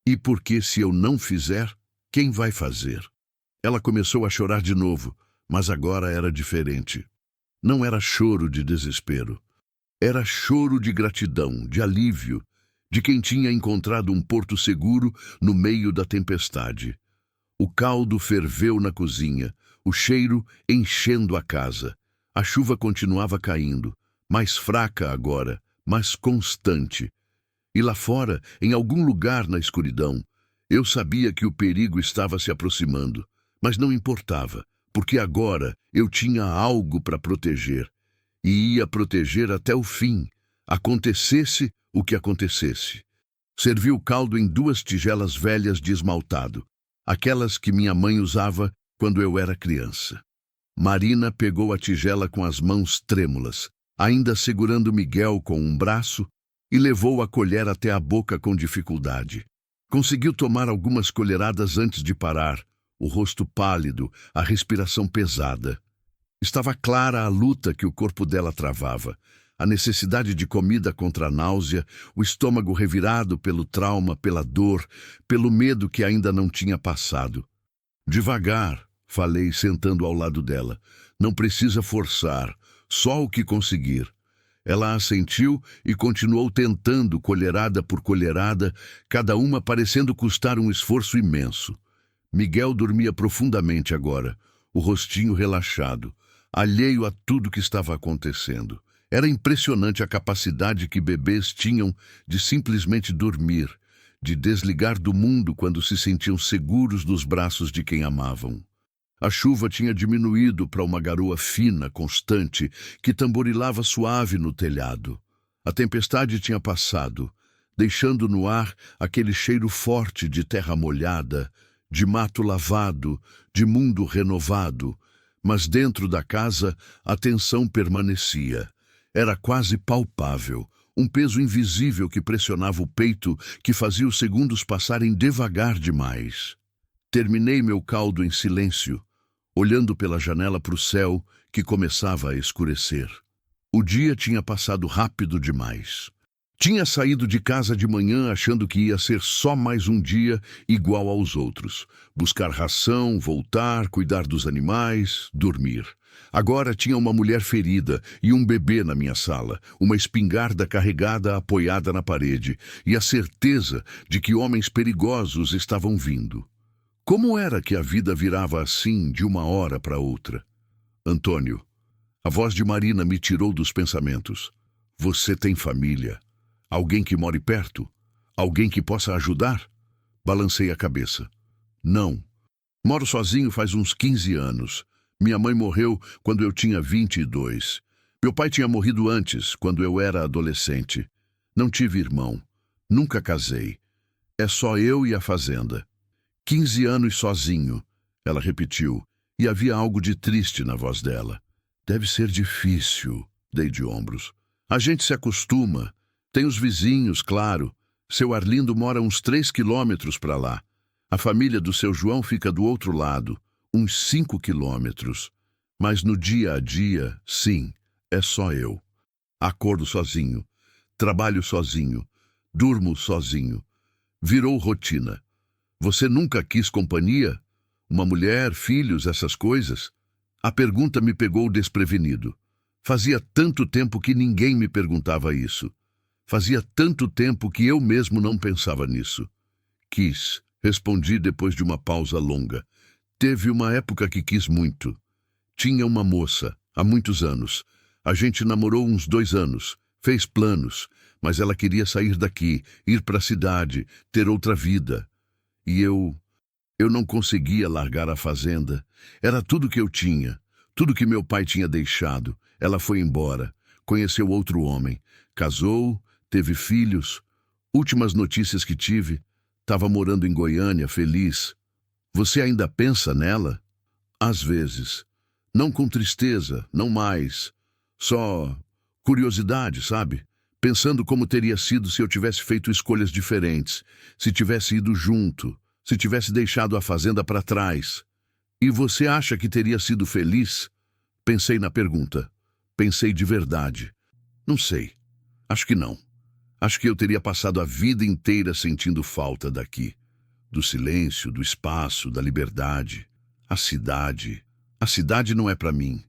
E porque se eu não fizer, quem vai fazer? Ela começou a chorar de novo, mas agora era diferente. Não era choro de desespero. Era choro de gratidão, de alívio, de quem tinha encontrado um porto seguro no meio da tempestade. O caldo ferveu na cozinha, o cheiro enchendo a casa. A chuva continuava caindo, mais fraca agora, mas constante. E lá fora, em algum lugar na escuridão, eu sabia que o perigo estava se aproximando, mas não importava, porque agora eu tinha algo para proteger, e ia proteger até o fim, acontecesse o que acontecesse. Servi o caldo em 2 tigelas velhas de esmaltado, aquelas que minha mãe usava quando eu era criança. Marina pegou a tigela com as mãos trêmulas, ainda segurando Miguel com um braço, e levou a colher até a boca com dificuldade. Conseguiu tomar algumas colheradas antes de parar, o rosto pálido, a respiração pesada. Estava clara a luta que o corpo dela travava, a necessidade de comida contra a náusea, o estômago revirado pelo trauma, pela dor, pelo medo que ainda não tinha passado. Devagar, falei, sentando ao lado dela. Não precisa forçar, só o que conseguir. Ela assentiu e continuou tentando, colherada por colherada, cada uma parecendo custar um esforço imenso. Miguel dormia profundamente agora, o rostinho relaxado, alheio a tudo que estava acontecendo. Era impressionante a capacidade que bebês tinham de simplesmente dormir, de desligar do mundo quando se sentiam seguros nos braços de quem amavam. A chuva tinha diminuído para uma garoa fina, constante, que tamborilava suave no telhado. A tempestade tinha passado, deixando no ar aquele cheiro forte de terra molhada, de mato lavado, de mundo renovado. Mas dentro da casa a tensão permanecia. Era quase palpável, um peso invisível que pressionava o peito, que fazia os segundos passarem devagar demais. Terminei meu caldo em silêncio, olhando pela janela para o céu, que começava a escurecer. O dia tinha passado rápido demais. Tinha saído de casa de manhã achando que ia ser só mais um dia igual aos outros. Buscar ração, voltar, cuidar dos animais, dormir. Agora tinha uma mulher ferida e um bebê na minha sala, uma espingarda carregada apoiada na parede, e a certeza de que homens perigosos estavam vindo. Como era que a vida virava assim de uma hora para outra? Antônio, a voz de Marina me tirou dos pensamentos. Você tem família? Alguém que more perto? Alguém que possa ajudar? Balancei a cabeça. Não. Moro sozinho faz uns 15 anos. Minha mãe morreu quando eu tinha 22. Meu pai tinha morrido antes, quando eu era adolescente. Não tive irmão. Nunca casei. É só eu e a fazenda. 15 anos sozinho, ela repetiu, e havia algo de triste na voz dela. Deve ser difícil, dei de ombros. A gente se acostuma. Tem os vizinhos, claro. Seu Arlindo mora uns 3 quilômetros para lá. A família do seu João fica do outro lado, uns 5 quilômetros. Mas no dia a dia, sim, é só eu. Acordo sozinho, trabalho sozinho, durmo sozinho. Virou rotina. Você nunca quis companhia? Uma mulher, filhos, essas coisas? A pergunta me pegou desprevenido. Fazia tanto tempo que ninguém me perguntava isso. Fazia tanto tempo que eu mesmo não pensava nisso. Quis, respondi depois de uma pausa longa. Teve uma época que quis muito. Tinha uma moça, há muitos anos. A gente namorou uns 2 anos, fez planos, mas ela queria sair daqui, ir para a cidade, ter outra vida. E eu não conseguia largar a fazenda. Era tudo que eu tinha, tudo que meu pai tinha deixado. Ela foi embora, conheceu outro homem, casou, teve filhos. Últimas notícias que tive, estava morando em Goiânia, feliz. Você ainda pensa nela? Às vezes. Não com tristeza, não mais. Só curiosidade, sabe? Pensando como teria sido se eu tivesse feito escolhas diferentes, se tivesse ido junto, se tivesse deixado a fazenda para trás. E você acha que teria sido feliz? Pensei na pergunta. Pensei de verdade. Não sei. Acho que não. Acho que eu teria passado a vida inteira sentindo falta daqui. Do silêncio, do espaço, da liberdade. A cidade. A cidade não é para mim.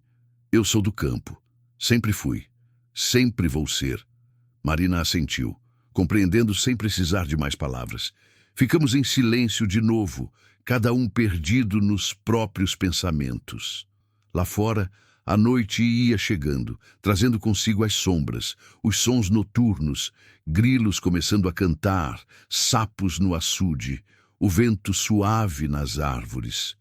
Eu sou do campo. Sempre fui. Sempre vou ser. Marina assentiu, compreendendo sem precisar de mais palavras. Ficamos em silêncio de novo, cada um perdido nos próprios pensamentos. Lá fora, A noite ia chegando, trazendo consigo as sombras, os sons noturnos, grilos começando a cantar, sapos no açude, o vento suave nas árvores.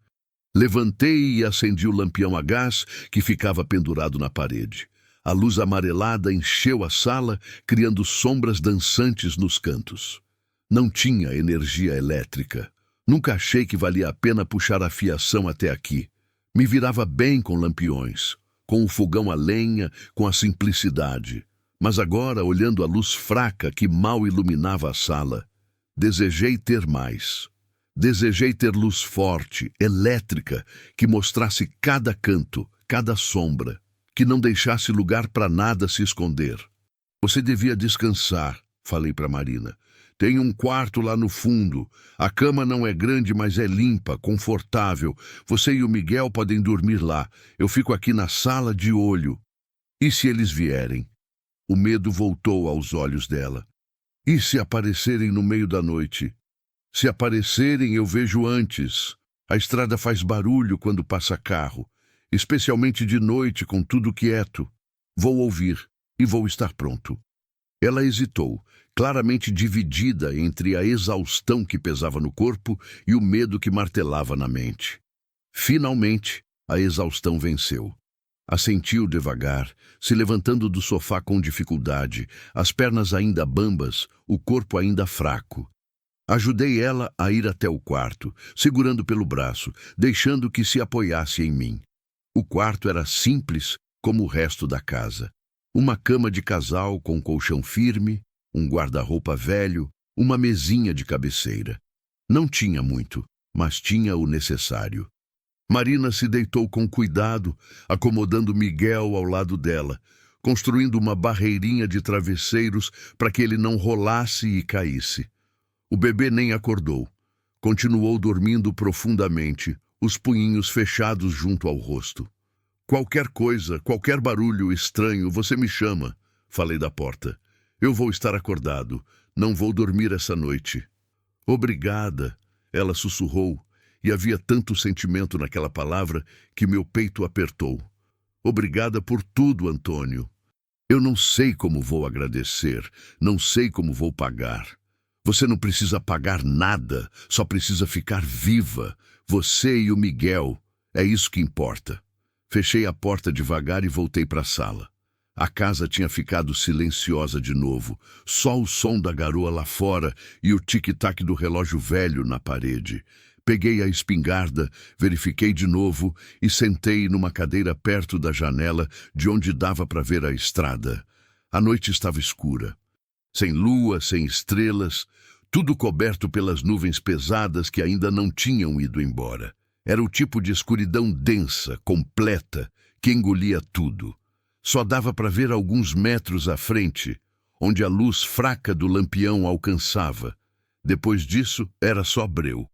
Levantei e acendi o lampião a gás que ficava pendurado na parede. A luz amarelada encheu a sala, criando sombras dançantes nos cantos. Não tinha energia elétrica. Nunca achei que valia a pena puxar a fiação até aqui. Me virava bem com lampiões, com o fogão a lenha, com a simplicidade. Mas agora, olhando a luz fraca que mal iluminava a sala, desejei ter mais. Desejei ter luz forte, elétrica, que mostrasse cada canto, cada sombra, que não deixasse lugar para nada se esconder. Você devia descansar, falei para Marina. Tem um quarto lá no fundo. A cama não é grande, mas é limpa, confortável. Você e o Miguel podem dormir lá. Eu fico aqui na sala de olho. E se eles vierem? O medo voltou aos olhos dela. E se aparecerem no meio da noite? Se aparecerem, eu vejo antes. A estrada faz barulho quando passa carro, especialmente de noite com tudo quieto. Vou ouvir e vou estar pronto. Ela hesitou, claramente dividida entre a exaustão que pesava no corpo e o medo que martelava na mente. Finalmente, a exaustão venceu. Assentiu devagar, se levantando do sofá com dificuldade, as pernas ainda bambas, o corpo ainda fraco. Ajudei ela a ir até o quarto, segurando pelo braço, deixando que se apoiasse em mim. O quarto era simples, como o resto da casa. Uma cama de casal com colchão firme, um guarda-roupa velho, uma mesinha de cabeceira. Não tinha muito, mas tinha o necessário. Marina se deitou com cuidado, acomodando Miguel ao lado dela, construindo uma barreirinha de travesseiros para que ele não rolasse e caísse. O bebê nem acordou. Continuou dormindo profundamente, os punhinhos fechados junto ao rosto. Qualquer coisa, qualquer barulho estranho, você me chama, falei da porta. Eu vou estar acordado, não vou dormir essa noite. Obrigada, ela sussurrou, e havia tanto sentimento naquela palavra que meu peito apertou. Obrigada por tudo, Antônio. Eu não sei como vou agradecer, não sei como vou pagar. Você não precisa pagar nada, só precisa ficar viva. Você e o Miguel, é isso que importa. Fechei a porta devagar e voltei para a sala. A casa tinha ficado silenciosa de novo, só o som da garoa lá fora e o tic-tac do relógio velho na parede. Peguei a espingarda, verifiquei de novo e sentei numa cadeira perto da janela de onde dava para ver a estrada. A noite estava escura. Sem lua, sem estrelas, tudo coberto pelas nuvens pesadas que ainda não tinham ido embora. Era o tipo de escuridão densa, completa, que engolia tudo. Só dava para ver alguns metros à frente, onde a luz fraca do lampião alcançava. Depois disso, era só breu.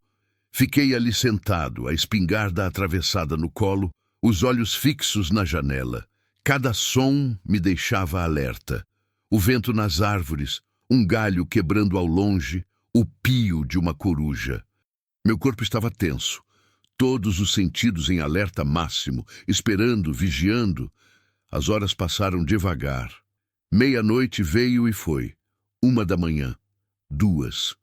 Fiquei ali sentado, a espingarda atravessada no colo, os olhos fixos na janela. Cada som me deixava alerta. O vento nas árvores, um galho quebrando ao longe, o pio de uma coruja. Meu corpo estava tenso, todos os sentidos em alerta máximo, esperando, vigiando. As horas passaram devagar. Meia-noite veio e foi. 1 da manhã. 2.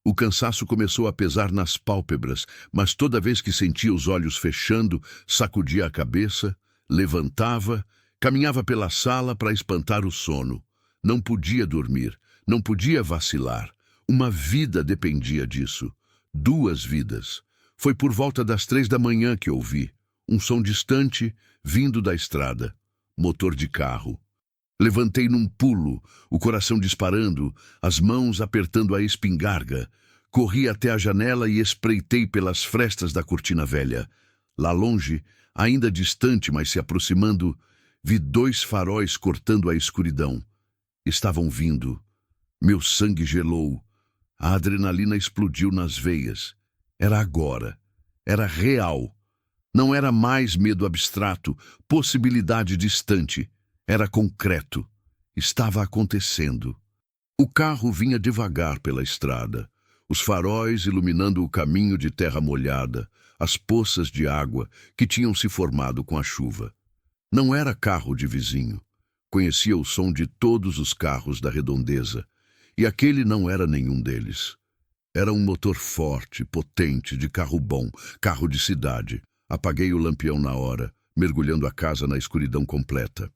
O cansaço começou a pesar nas pálpebras, mas toda vez que sentia os olhos fechando, sacudia a cabeça, levantava, caminhava pela sala para espantar o sono. Não podia dormir, não podia vacilar. Uma vida dependia disso. 2 vidas. Foi por volta das 3 da manhã que ouvi. Um som distante, vindo da estrada. Motor de carro. Levantei num pulo, o coração disparando, as mãos apertando a espingarda. Corri até a janela e espreitei pelas frestas da cortina velha. Lá longe, ainda distante, mas se aproximando, vi 2 faróis cortando a escuridão. Estavam vindo. Meu sangue gelou. A adrenalina explodiu nas veias. Era agora. Era real. Não era mais medo abstrato, possibilidade distante. Era concreto. Estava acontecendo. O carro vinha devagar pela estrada. Os faróis iluminando o caminho de terra molhada, as poças de água que tinham se formado com a chuva. Não era carro de vizinho. Conhecia o som de todos os carros da redondeza, e aquele não era nenhum deles. Era um motor forte, potente, de carro bom, carro de cidade. Apaguei o lampião na hora, mergulhando a casa na escuridão completa.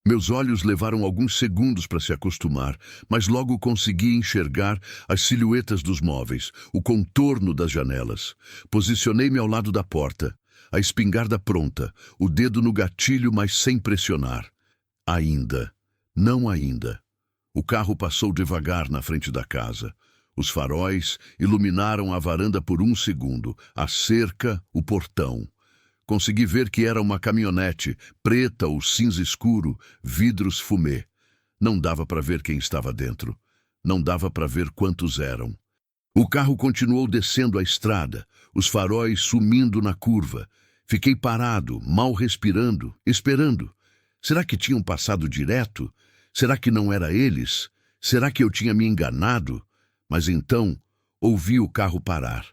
Meus olhos levaram alguns segundos para se acostumar, mas logo consegui enxergar as silhuetas dos móveis, o contorno das janelas. Posicionei-me ao lado da porta, a espingarda pronta, o dedo no gatilho, mas sem pressionar. Ainda, não ainda. O carro passou devagar na frente da casa. Os faróis iluminaram a varanda por um segundo, a cerca, o portão. Consegui ver que era uma caminhonete, preta ou cinza escuro, vidros fumê. Não dava para ver quem estava dentro. Não dava para ver quantos eram. O carro continuou descendo a estrada, os faróis sumindo na curva. Fiquei parado, mal respirando, esperando. Será que tinham passado direto? Será que não era eles? Será que eu tinha me enganado? Mas então, ouvi o carro parar.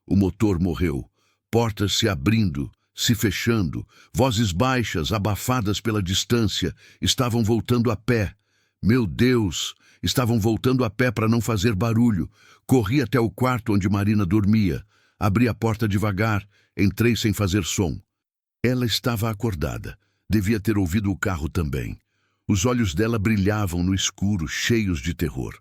O motor morreu, portas se abrindo, se fechando, vozes baixas, abafadas pela distância, estavam voltando a pé. Meu Deus! Estavam voltando a pé para não fazer barulho. Corri até o quarto onde Marina dormia. Abri a porta devagar, entrei sem fazer som. Ela estava acordada. Devia ter ouvido o carro também. Os olhos dela brilhavam no escuro, cheios de terror.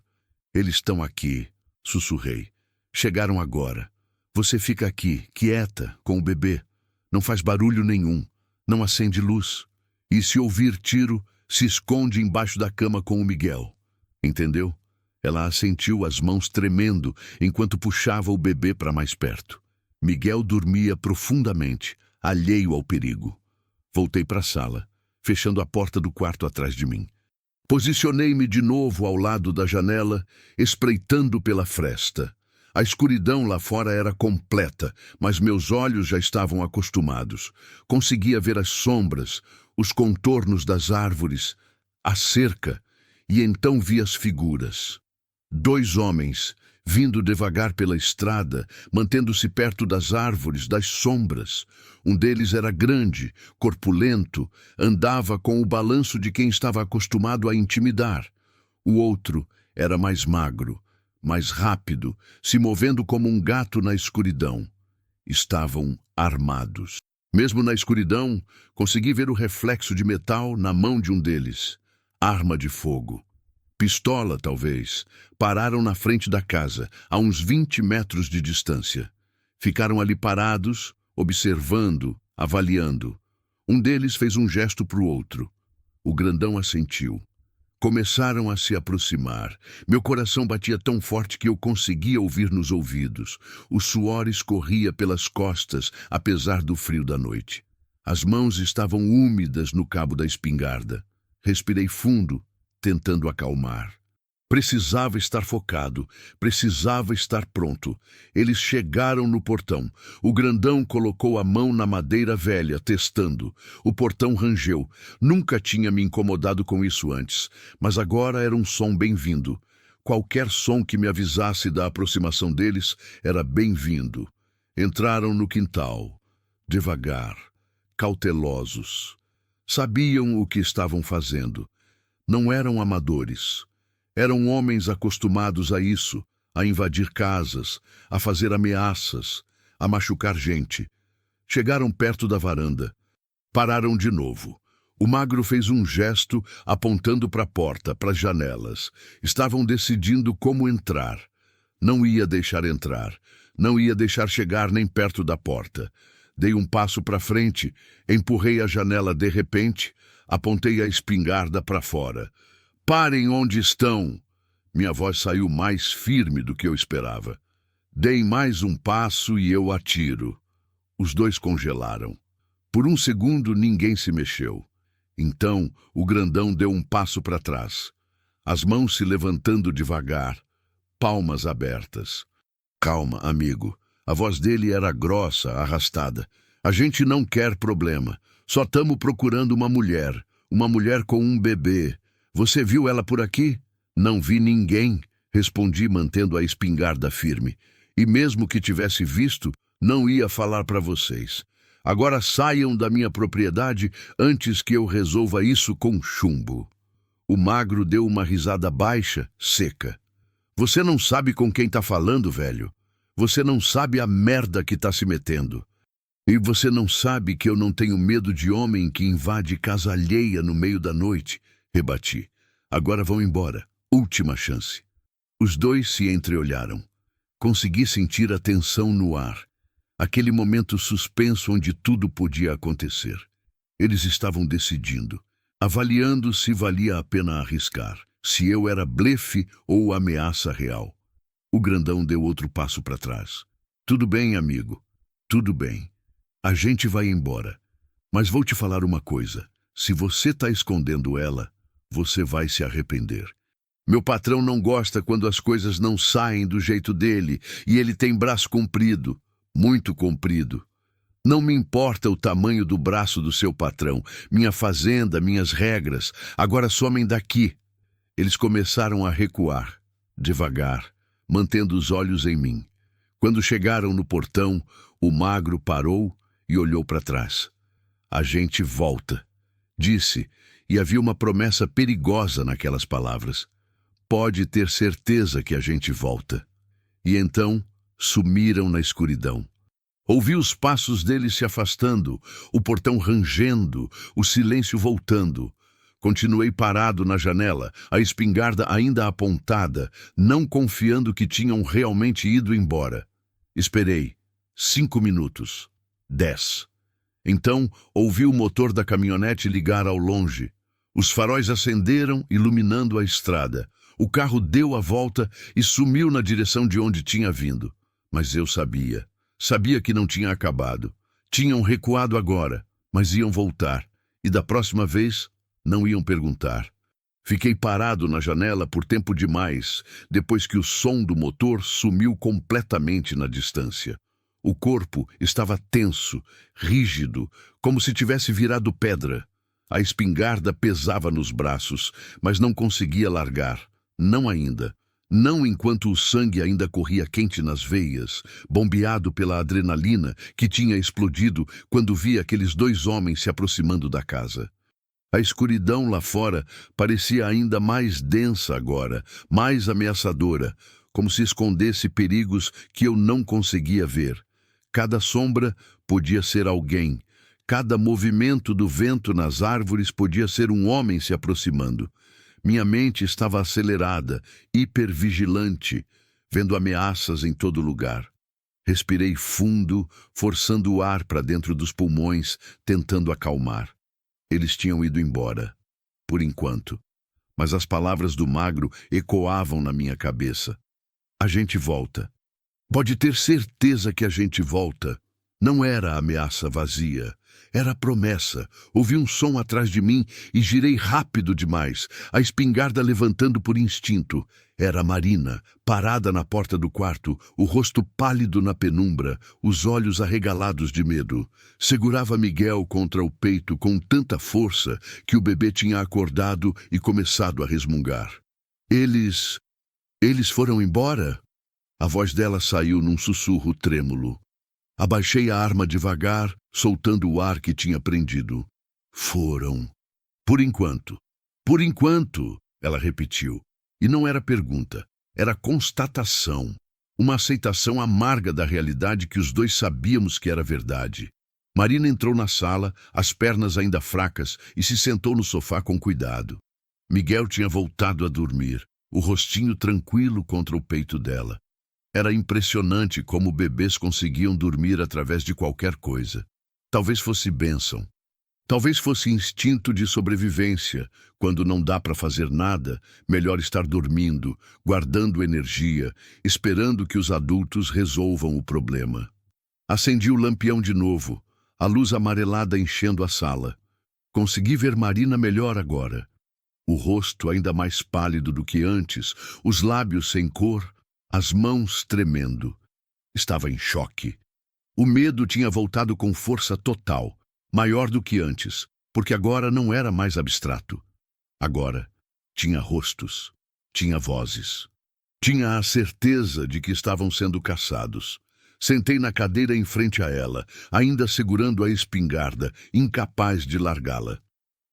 Eles estão aqui, sussurrei. Chegaram agora. Você fica aqui, quieta, com o bebê. Não faz barulho nenhum. Não acende luz. E se ouvir tiro, se esconde embaixo da cama com o Miguel. Entendeu? Ela assentiu, as mãos tremendo, enquanto puxava o bebê para mais perto. Miguel dormia profundamente, alheio ao perigo. Voltei para a sala, fechando a porta do quarto atrás de mim. Posicionei-me de novo ao lado da janela, espreitando pela fresta. A escuridão lá fora era completa, mas meus olhos já estavam acostumados. Conseguia ver as sombras, os contornos das árvores, a cerca, e então vi as figuras. 2 homens, vindo devagar pela estrada, mantendo-se perto das árvores, das sombras. Um deles era grande, corpulento, andava com o balanço de quem estava acostumado a intimidar. O outro era mais magro, mais rápido, se movendo como um gato na escuridão. Estavam armados. Mesmo na escuridão, consegui ver o reflexo de metal na mão de um deles. Arma de fogo. Pistola, talvez. Pararam na frente da casa, a uns 20 metros de distância. Ficaram ali parados, observando, avaliando. Um deles fez um gesto para o outro. O grandão assentiu. Começaram a se aproximar. Meu coração batia tão forte que eu conseguia ouvir nos ouvidos. O suor escorria pelas costas, apesar do frio da noite. As mãos estavam úmidas no cabo da espingarda. Respirei fundo, tentando acalmar. Precisava estar focado, precisava estar pronto. Eles chegaram no portão. O grandão colocou a mão na madeira velha, testando. O portão rangeu. Nunca tinha me incomodado com isso antes, mas agora era um som bem-vindo. Qualquer som que me avisasse da aproximação deles era bem-vindo. Entraram no quintal, devagar, cautelosos. Sabiam o que estavam fazendo. Não eram amadores. Eram homens acostumados a isso, a invadir casas, a fazer ameaças, a machucar gente. Chegaram perto da varanda. Pararam de novo. O magro fez um gesto apontando para a porta, para as janelas. Estavam decidindo como entrar. Não ia deixar entrar. Não ia deixar chegar nem perto da porta. Dei um passo para frente, empurrei a janela de repente, apontei a espingarda para fora. Parem onde estão! Minha voz saiu mais firme do que eu esperava. Dei mais um passo e eu atiro. Os 2 congelaram. Por um segundo ninguém se mexeu. Então o grandão deu um passo para trás. As mãos se levantando devagar, palmas abertas. Calma, amigo. A voz dele era grossa, arrastada. A gente não quer problema. Só estamos procurando uma mulher com um bebê. Você viu ela por aqui? Não vi ninguém, respondi mantendo a espingarda firme. E mesmo que tivesse visto, não ia falar para vocês. Agora saiam da minha propriedade antes que eu resolva isso com chumbo. O magro deu uma risada baixa, seca. Você não sabe com quem tá falando, velho. Você não sabe a merda que tá se metendo. E você não sabe que eu não tenho medo de homem que invade casa alheia no meio da noite, rebati. Agora vão embora. Última chance. Os dois se entreolharam. Consegui sentir a tensão no ar. Aquele momento suspenso onde tudo podia acontecer. Eles estavam decidindo, avaliando se valia a pena arriscar, se eu era blefe ou ameaça real. O grandão deu outro passo para trás. Tudo bem, amigo. Tudo bem. A gente vai embora. Mas vou te falar uma coisa. Se você está escondendo ela, você vai se arrepender. Meu patrão não gosta quando as coisas não saem do jeito dele e ele tem braço comprido, muito comprido. Não me importa o tamanho do braço do seu patrão, minha fazenda, minhas regras. Agora somem daqui. Eles começaram a recuar, devagar, mantendo os olhos em mim. Quando chegaram no portão, o magro parou e olhou para trás. A gente volta, disse, e havia uma promessa perigosa naquelas palavras. Pode ter certeza que a gente volta. E então sumiram na escuridão. Ouvi os passos deles se afastando, o portão rangendo, o silêncio voltando. Continuei parado na janela, a espingarda ainda apontada, não confiando que tinham realmente ido embora. Esperei. 5 minutos. 10. Então, ouvi o motor da caminhonete ligar ao longe. Os faróis acenderam, iluminando a estrada. O carro deu a volta e sumiu na direção de onde tinha vindo. Mas eu sabia. Sabia que não tinha acabado. Tinham recuado agora, mas iam voltar. E da próxima vez, não iam perguntar. Fiquei parado na janela por tempo demais, depois que o som do motor sumiu completamente na distância. O corpo estava tenso, rígido, como se tivesse virado pedra. A espingarda pesava nos braços, mas não conseguia largar. Não ainda. Não enquanto o sangue ainda corria quente nas veias, bombeado pela adrenalina que tinha explodido quando vi aqueles 2 homens se aproximando da casa. A escuridão lá fora parecia ainda mais densa agora, mais ameaçadora, como se escondesse perigos que eu não conseguia ver. Cada sombra podia ser alguém. Cada movimento do vento nas árvores podia ser um homem se aproximando. Minha mente estava acelerada, hipervigilante, vendo ameaças em todo lugar. Respirei fundo, forçando o ar para dentro dos pulmões, tentando acalmar. Eles tinham ido embora, por enquanto. Mas as palavras do magro ecoavam na minha cabeça. A gente volta. Pode ter certeza que a gente volta. Não era ameaça vazia. Era promessa. Ouvi um som atrás de mim e girei rápido demais, a espingarda levantando por instinto. Era Marina, parada na porta do quarto, o rosto pálido na penumbra, os olhos arregalados de medo. Segurava Miguel contra o peito com tanta força que o bebê tinha acordado e começado a resmungar. Eles foram embora? A voz dela saiu num sussurro trêmulo. Abaixei a arma devagar, soltando o ar que tinha prendido. Foram. Por enquanto. Por enquanto, ela repetiu. E não era pergunta, era constatação. Uma aceitação amarga da realidade que os dois sabíamos que era verdade. Marina entrou na sala, as pernas ainda fracas, e se sentou no sofá com cuidado. Miguel tinha voltado a dormir, o rostinho tranquilo contra o peito dela. Era impressionante como bebês conseguiam dormir através de qualquer coisa. Talvez fosse bênção. Talvez fosse instinto de sobrevivência. Quando não dá para fazer nada, melhor estar dormindo, guardando energia, esperando que os adultos resolvam o problema. Acendi o lampião de novo, a luz amarelada enchendo a sala. Consegui ver Marina melhor agora. O rosto ainda mais pálido do que antes, os lábios sem cor, as mãos tremendo. Estava em choque. O medo tinha voltado com força total, maior do que antes, porque agora não era mais abstrato. Agora tinha rostos, tinha vozes. Tinha a certeza de que estavam sendo caçados. Sentei na cadeira em frente a ela, ainda segurando a espingarda, incapaz de largá-la.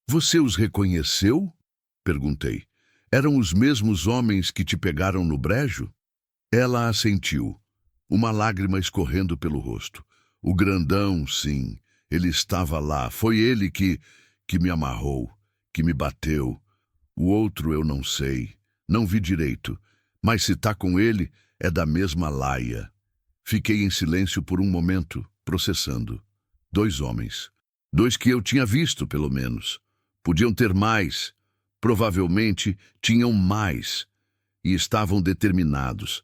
Você os reconheceu? Perguntei. Eram os mesmos homens que te pegaram no brejo? Ela assentiu, uma lágrima escorrendo pelo rosto. O grandão, sim, ele estava lá. Foi ele que me amarrou, que me bateu. O outro eu não sei, não vi direito, mas se tá com ele, é da mesma laia. Fiquei em silêncio por um momento, processando. 2 homens. 2 que eu tinha visto, pelo menos. Podiam ter mais. Provavelmente tinham mais. E estavam determinados.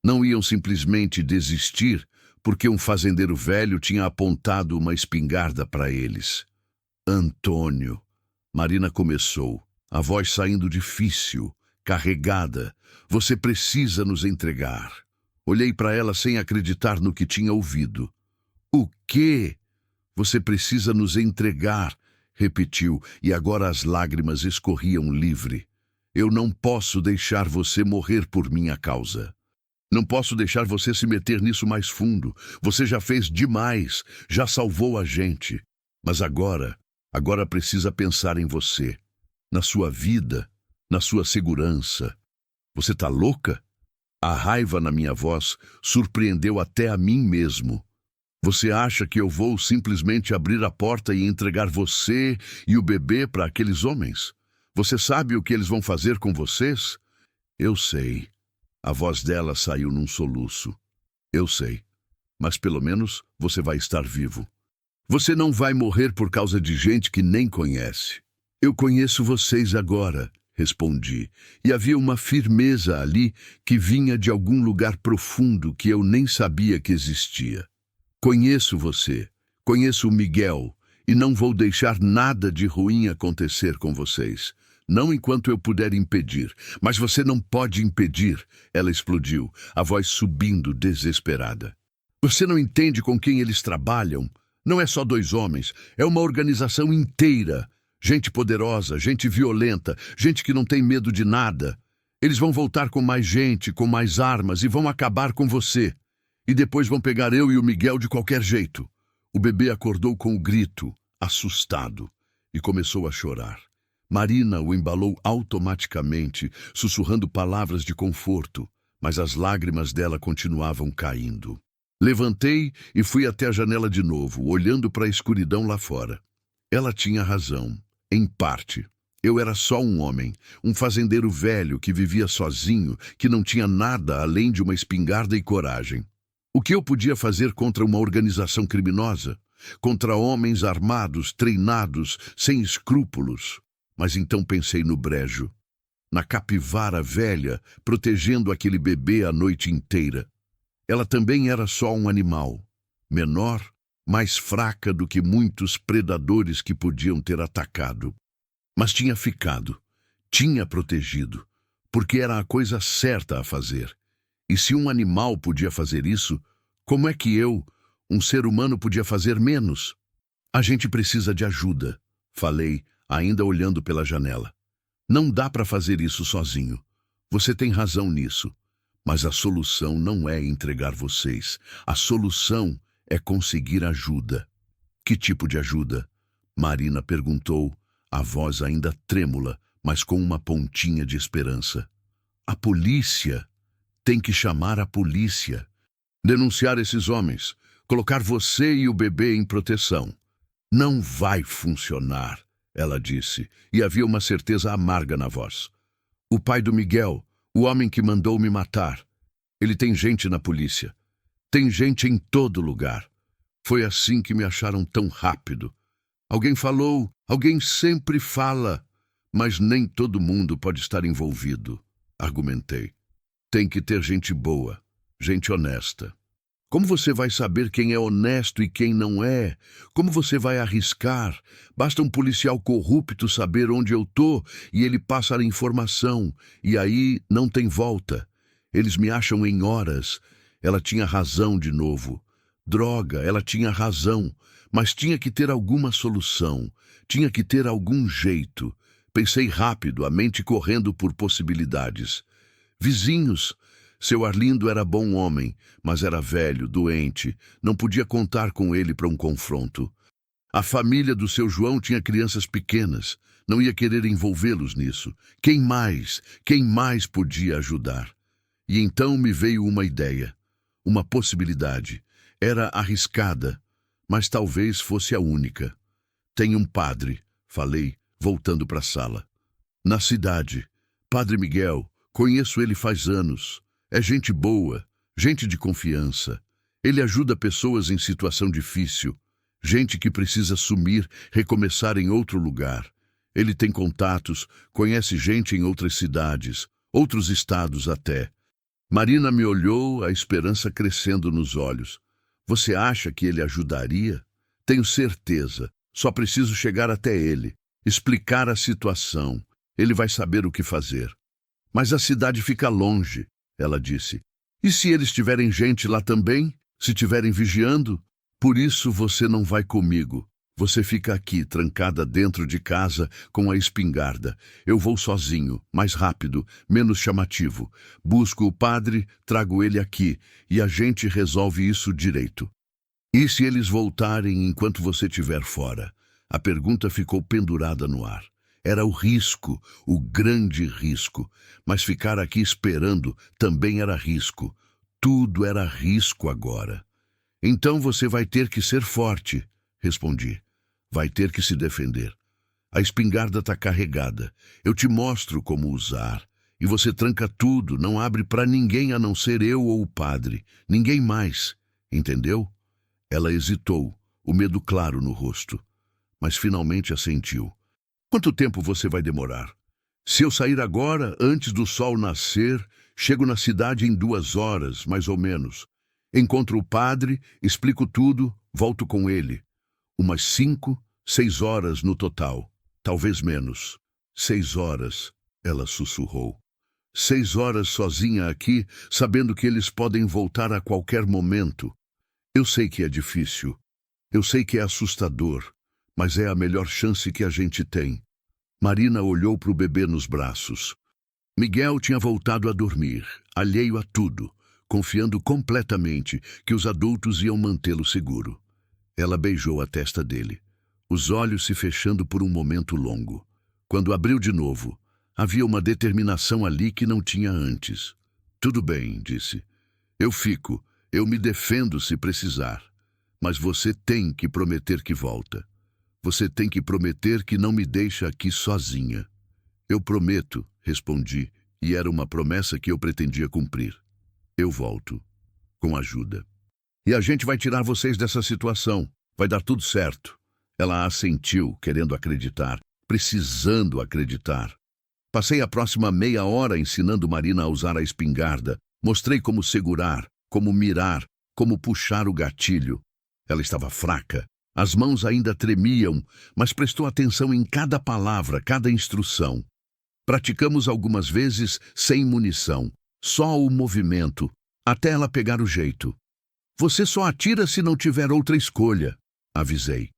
Não iam simplesmente desistir porque um fazendeiro velho tinha apontado uma espingarda para eles. Antônio. Marina começou, a voz saindo difícil, carregada. Você precisa nos entregar. Olhei para ela sem acreditar no que tinha ouvido. O quê? Você precisa nos entregar, repetiu, e agora as lágrimas escorriam livre. Eu não posso deixar você morrer por minha causa. Não posso deixar você se meter nisso mais fundo. Você já fez demais, já salvou a gente. Mas agora precisa pensar em você, na sua vida, na sua segurança. Você tá louca? A raiva na minha voz surpreendeu até a mim mesmo. Você acha que eu vou simplesmente abrir a porta e entregar você e o bebê para aqueles homens? Você sabe o que eles vão fazer com vocês? Eu sei. A voz dela saiu num soluço. Eu sei. Mas pelo menos você vai estar vivo. Você não vai morrer por causa de gente que nem conhece. Eu conheço vocês agora, respondi, e havia uma firmeza ali que vinha de algum lugar profundo que eu nem sabia que existia. Conheço você, conheço o Miguel, e não vou deixar nada de ruim acontecer com vocês. Não enquanto eu puder impedir. Mas você não pode impedir, ela explodiu, a voz subindo desesperada. Você não entende com quem eles trabalham? Não é só 2 homens, é uma organização inteira. Gente poderosa, gente violenta, gente que não tem medo de nada. Eles vão voltar com mais gente, com mais armas e vão acabar com você. E depois vão pegar eu e o Miguel de qualquer jeito. O bebê acordou com um grito, assustado, e começou a chorar. Marina o embalou automaticamente, sussurrando palavras de conforto, mas as lágrimas dela continuavam caindo. Levantei e fui até a janela de novo, olhando para a escuridão lá fora. Ela tinha razão. Em parte. Eu era só um homem, um fazendeiro velho que vivia sozinho, que não tinha nada além de uma espingarda e coragem. O que eu podia fazer contra uma organização criminosa? Contra homens armados, treinados, sem escrúpulos? Mas então pensei no brejo, na capivara velha, protegendo aquele bebê a noite inteira. Ela também era só um animal, menor, mais fraca do que muitos predadores que podiam ter atacado. Mas tinha ficado, tinha protegido, porque era a coisa certa a fazer. E se um animal podia fazer isso, como é que eu, um ser humano, podia fazer menos? A gente precisa de ajuda, falei, ainda olhando pela janela. Não dá para fazer isso sozinho. Você tem razão nisso. Mas a solução não é entregar vocês. A solução é conseguir ajuda. Que tipo de ajuda? Marina perguntou, a voz ainda trêmula, mas com uma pontinha de esperança. A polícia. Tem que chamar a polícia. Denunciar esses homens. Colocar você e o bebê em proteção. Não vai funcionar, ela disse, e havia uma certeza amarga na voz. O pai do Miguel, o homem que mandou me matar. Ele tem gente na polícia. Tem gente em todo lugar. Foi assim que me acharam tão rápido. Alguém falou, alguém sempre fala, mas nem todo mundo pode estar envolvido, argumentei. Tem que ter gente boa, gente honesta. Como você vai saber quem é honesto e quem não é? Como você vai arriscar? Basta um policial corrupto saber onde eu tô e ele passa a informação, e aí não tem volta. Eles me acham em horas. Ela tinha razão de novo. Droga, ela tinha razão, mas tinha que ter alguma solução, tinha que ter algum jeito. Pensei rápido, a mente correndo por possibilidades. Vizinhos, Seu Arlindo era bom homem, mas era velho, doente, não podia contar com ele para um confronto. A família do seu João tinha crianças pequenas, não ia querer envolvê-los nisso. Quem mais podia ajudar? E então me veio uma ideia, uma possibilidade. Era arriscada, mas talvez fosse a única. Tem um padre, falei, voltando para a sala. Na cidade, Padre Miguel, conheço ele faz anos. É gente boa, gente de confiança. Ele ajuda pessoas em situação difícil, gente que precisa sumir, recomeçar em outro lugar. Ele tem contatos, conhece gente em outras cidades, outros estados até. Marina me olhou, a esperança crescendo nos olhos. Você acha que ele ajudaria? Tenho certeza. Só preciso chegar até ele, explicar a situação. Ele vai saber o que fazer. Mas a cidade fica longe, ela disse. E se eles tiverem gente lá também? Se tiverem vigiando? Por isso você não vai comigo. Você fica aqui, trancada dentro de casa, com a espingarda. Eu vou sozinho, mais rápido, menos chamativo. Busco o padre, trago ele aqui, e a gente resolve isso direito. E se eles voltarem enquanto você estiver fora? A pergunta ficou pendurada no ar. Era o risco, o grande risco. Mas ficar aqui esperando também era risco. Tudo era risco agora. Então você vai ter que ser forte, respondi. Vai ter que se defender. A espingarda está carregada. Eu te mostro como usar. E você tranca tudo, não abre para ninguém a não ser eu ou o padre. Ninguém mais. Entendeu? Ela hesitou, o medo claro no rosto. Mas finalmente assentiu. Quanto tempo você vai demorar? Se eu sair agora, antes do sol nascer, chego na cidade em 2 horas, mais ou menos. Encontro o padre, explico tudo, volto com ele. Umas 5, 6 horas no total. Talvez menos. 6 horas, ela sussurrou. 6 horas sozinha aqui, sabendo que eles podem voltar a qualquer momento. Eu sei que é difícil. Eu sei que é assustador. Mas é a melhor chance que a gente tem. Marina olhou para o bebê nos braços. Miguel tinha voltado a dormir, alheio a tudo, confiando completamente que os adultos iam mantê-lo seguro. Ela beijou a testa dele, os olhos se fechando por um momento longo. Quando abriu de novo, havia uma determinação ali que não tinha antes. Tudo bem, disse. Eu fico, eu me defendo se precisar. Mas você tem que prometer que volta. Você tem que prometer que não me deixa aqui sozinha. Eu prometo, respondi, e era uma promessa que eu pretendia cumprir. Eu volto, com ajuda. E a gente vai tirar vocês dessa situação. Vai dar tudo certo. Ela assentiu, querendo acreditar, precisando acreditar. Passei a próxima meia hora ensinando Marina a usar a espingarda. Mostrei como segurar, como mirar, como puxar o gatilho. Ela estava fraca. As mãos ainda tremiam, mas prestou atenção em cada palavra, cada instrução. Praticamos algumas vezes sem munição, só o movimento, até ela pegar o jeito. Você só atira se não tiver outra escolha, avisei.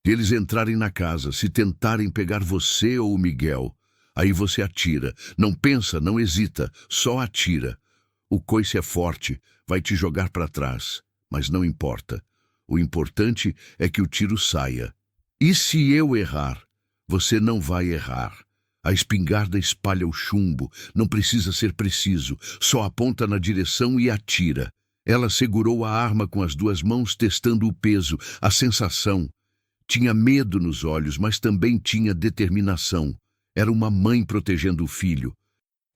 Se eles entrarem na casa, se tentarem pegar você ou o Miguel, aí você atira. Não pensa, não hesita, só atira. O coice é forte, vai te jogar para trás, mas não importa. O importante é que o tiro saia. E se eu errar? Você não vai errar. A espingarda espalha o chumbo, não precisa ser preciso, só aponta na direção e atira. Ela segurou a arma com as 2 mãos, testando o peso, a sensação. Tinha medo nos olhos, mas também tinha determinação. Era uma mãe protegendo o filho.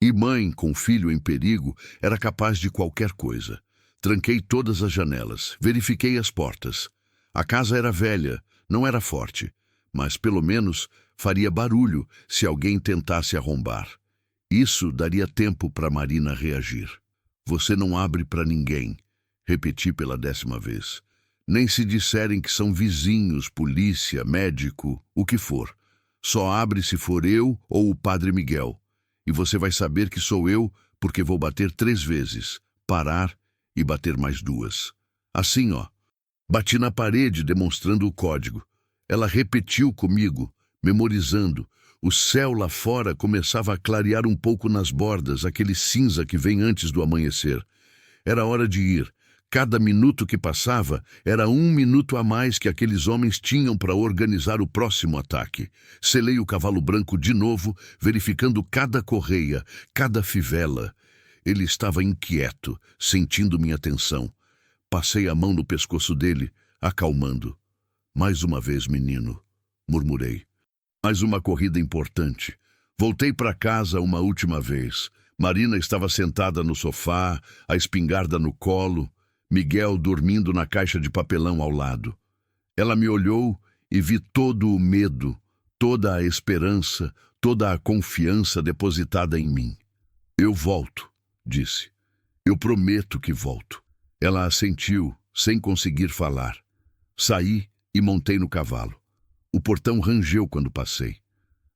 E mãe, com filho em perigo, era capaz de qualquer coisa. Tranquei todas as janelas, verifiquei as portas. A casa era velha, não era forte, mas pelo menos faria barulho se alguém tentasse arrombar. Isso daria tempo para Marina reagir. Você não abre para ninguém, repeti pela 10ª vez. Nem se disserem que são vizinhos, polícia, médico, o que for. Só abre se for eu ou o Padre Miguel. E você vai saber que sou eu porque vou bater 3 vezes, parar e bater mais 2. Assim, ó. Bati na parede, demonstrando o código. Ela repetiu comigo, memorizando. O céu lá fora começava a clarear um pouco nas bordas, aquele cinza que vem antes do amanhecer. Era hora de ir. Cada minuto que passava era um minuto a mais que aqueles homens tinham para organizar o próximo ataque. Selei o cavalo branco de novo, verificando cada correia, cada fivela. Ele estava inquieto, sentindo minha tensão. Passei a mão no pescoço dele, acalmando. Mais uma vez, menino, murmurei. Mais uma corrida importante. Voltei para casa uma última vez. Marina estava sentada no sofá, a espingarda no colo, Miguel dormindo na caixa de papelão ao lado. Ela me olhou e vi todo o medo, toda a esperança, toda a confiança depositada em mim. Eu volto, disse. Eu prometo que volto. Ela assentiu, sem conseguir falar. Saí e montei no cavalo. O portão rangeu quando passei.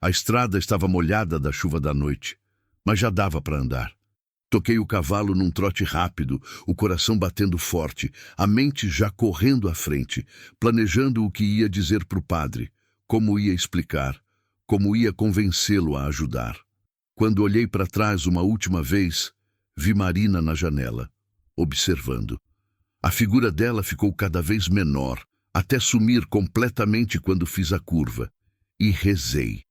A estrada estava molhada da chuva da noite, mas já dava para andar. Toquei o cavalo num trote rápido, o coração batendo forte, a mente já correndo à frente, planejando o que ia dizer para o padre, como ia explicar, como ia convencê-lo a ajudar. Quando olhei para trás uma última vez, vi Marina na janela, observando. A figura dela ficou cada vez menor, até sumir completamente quando fiz a curva. E rezei.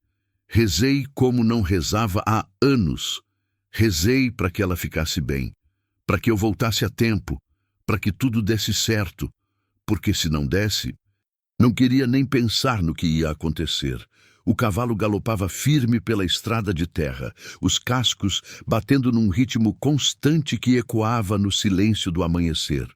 Rezei como não rezava há anos. Rezei para que ela ficasse bem, para que eu voltasse a tempo, para que tudo desse certo, porque se não desse, não queria nem pensar no que ia acontecer. O cavalo galopava firme pela estrada de terra, os cascos batendo num ritmo constante que ecoava no silêncio do amanhecer.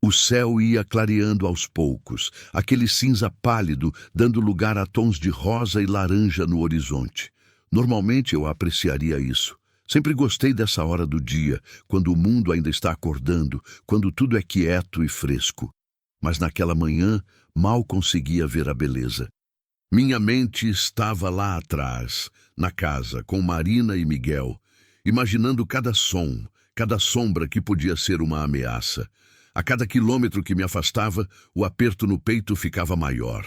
O céu ia clareando aos poucos, aquele cinza pálido dando lugar a tons de rosa e laranja no horizonte. Normalmente eu apreciaria isso. Sempre gostei dessa hora do dia, quando o mundo ainda está acordando, quando tudo é quieto e fresco. Mas naquela manhã mal conseguia ver a beleza. Minha mente estava lá atrás, na casa, com Marina e Miguel, imaginando cada som, cada sombra que podia ser uma ameaça. A cada quilômetro que me afastava, o aperto no peito ficava maior.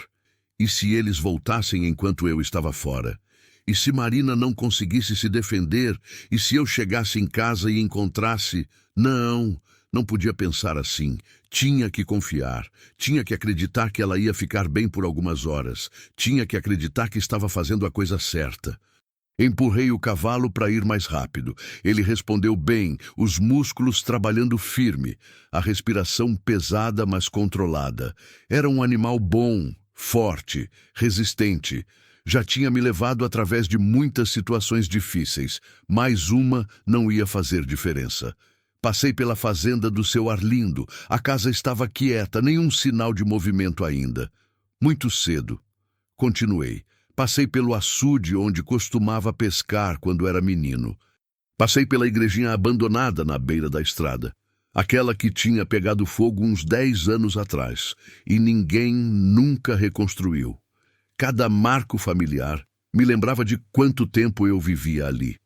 E se eles voltassem enquanto eu estava fora? E se Marina não conseguisse se defender? E se eu chegasse em casa e encontrasse... Não podia pensar assim. Tinha que confiar. Tinha que acreditar que ela ia ficar bem por algumas horas. Tinha que acreditar que estava fazendo a coisa certa. Empurrei o cavalo para ir mais rápido. Ele respondeu bem, os músculos trabalhando firme, a respiração pesada, mas controlada. Era um animal bom, forte, resistente. Já tinha me levado através de muitas situações difíceis. Mais uma não ia fazer diferença. Passei pela fazenda do seu Arlindo. A casa estava quieta, nenhum sinal de movimento ainda. Muito cedo. Continuei. Passei pelo açude onde costumava pescar quando era menino. Passei pela igrejinha abandonada na beira da estrada. Aquela que tinha pegado fogo uns 10 anos atrás. E ninguém nunca reconstruiu. Cada marco familiar me lembrava de quanto tempo eu vivia ali.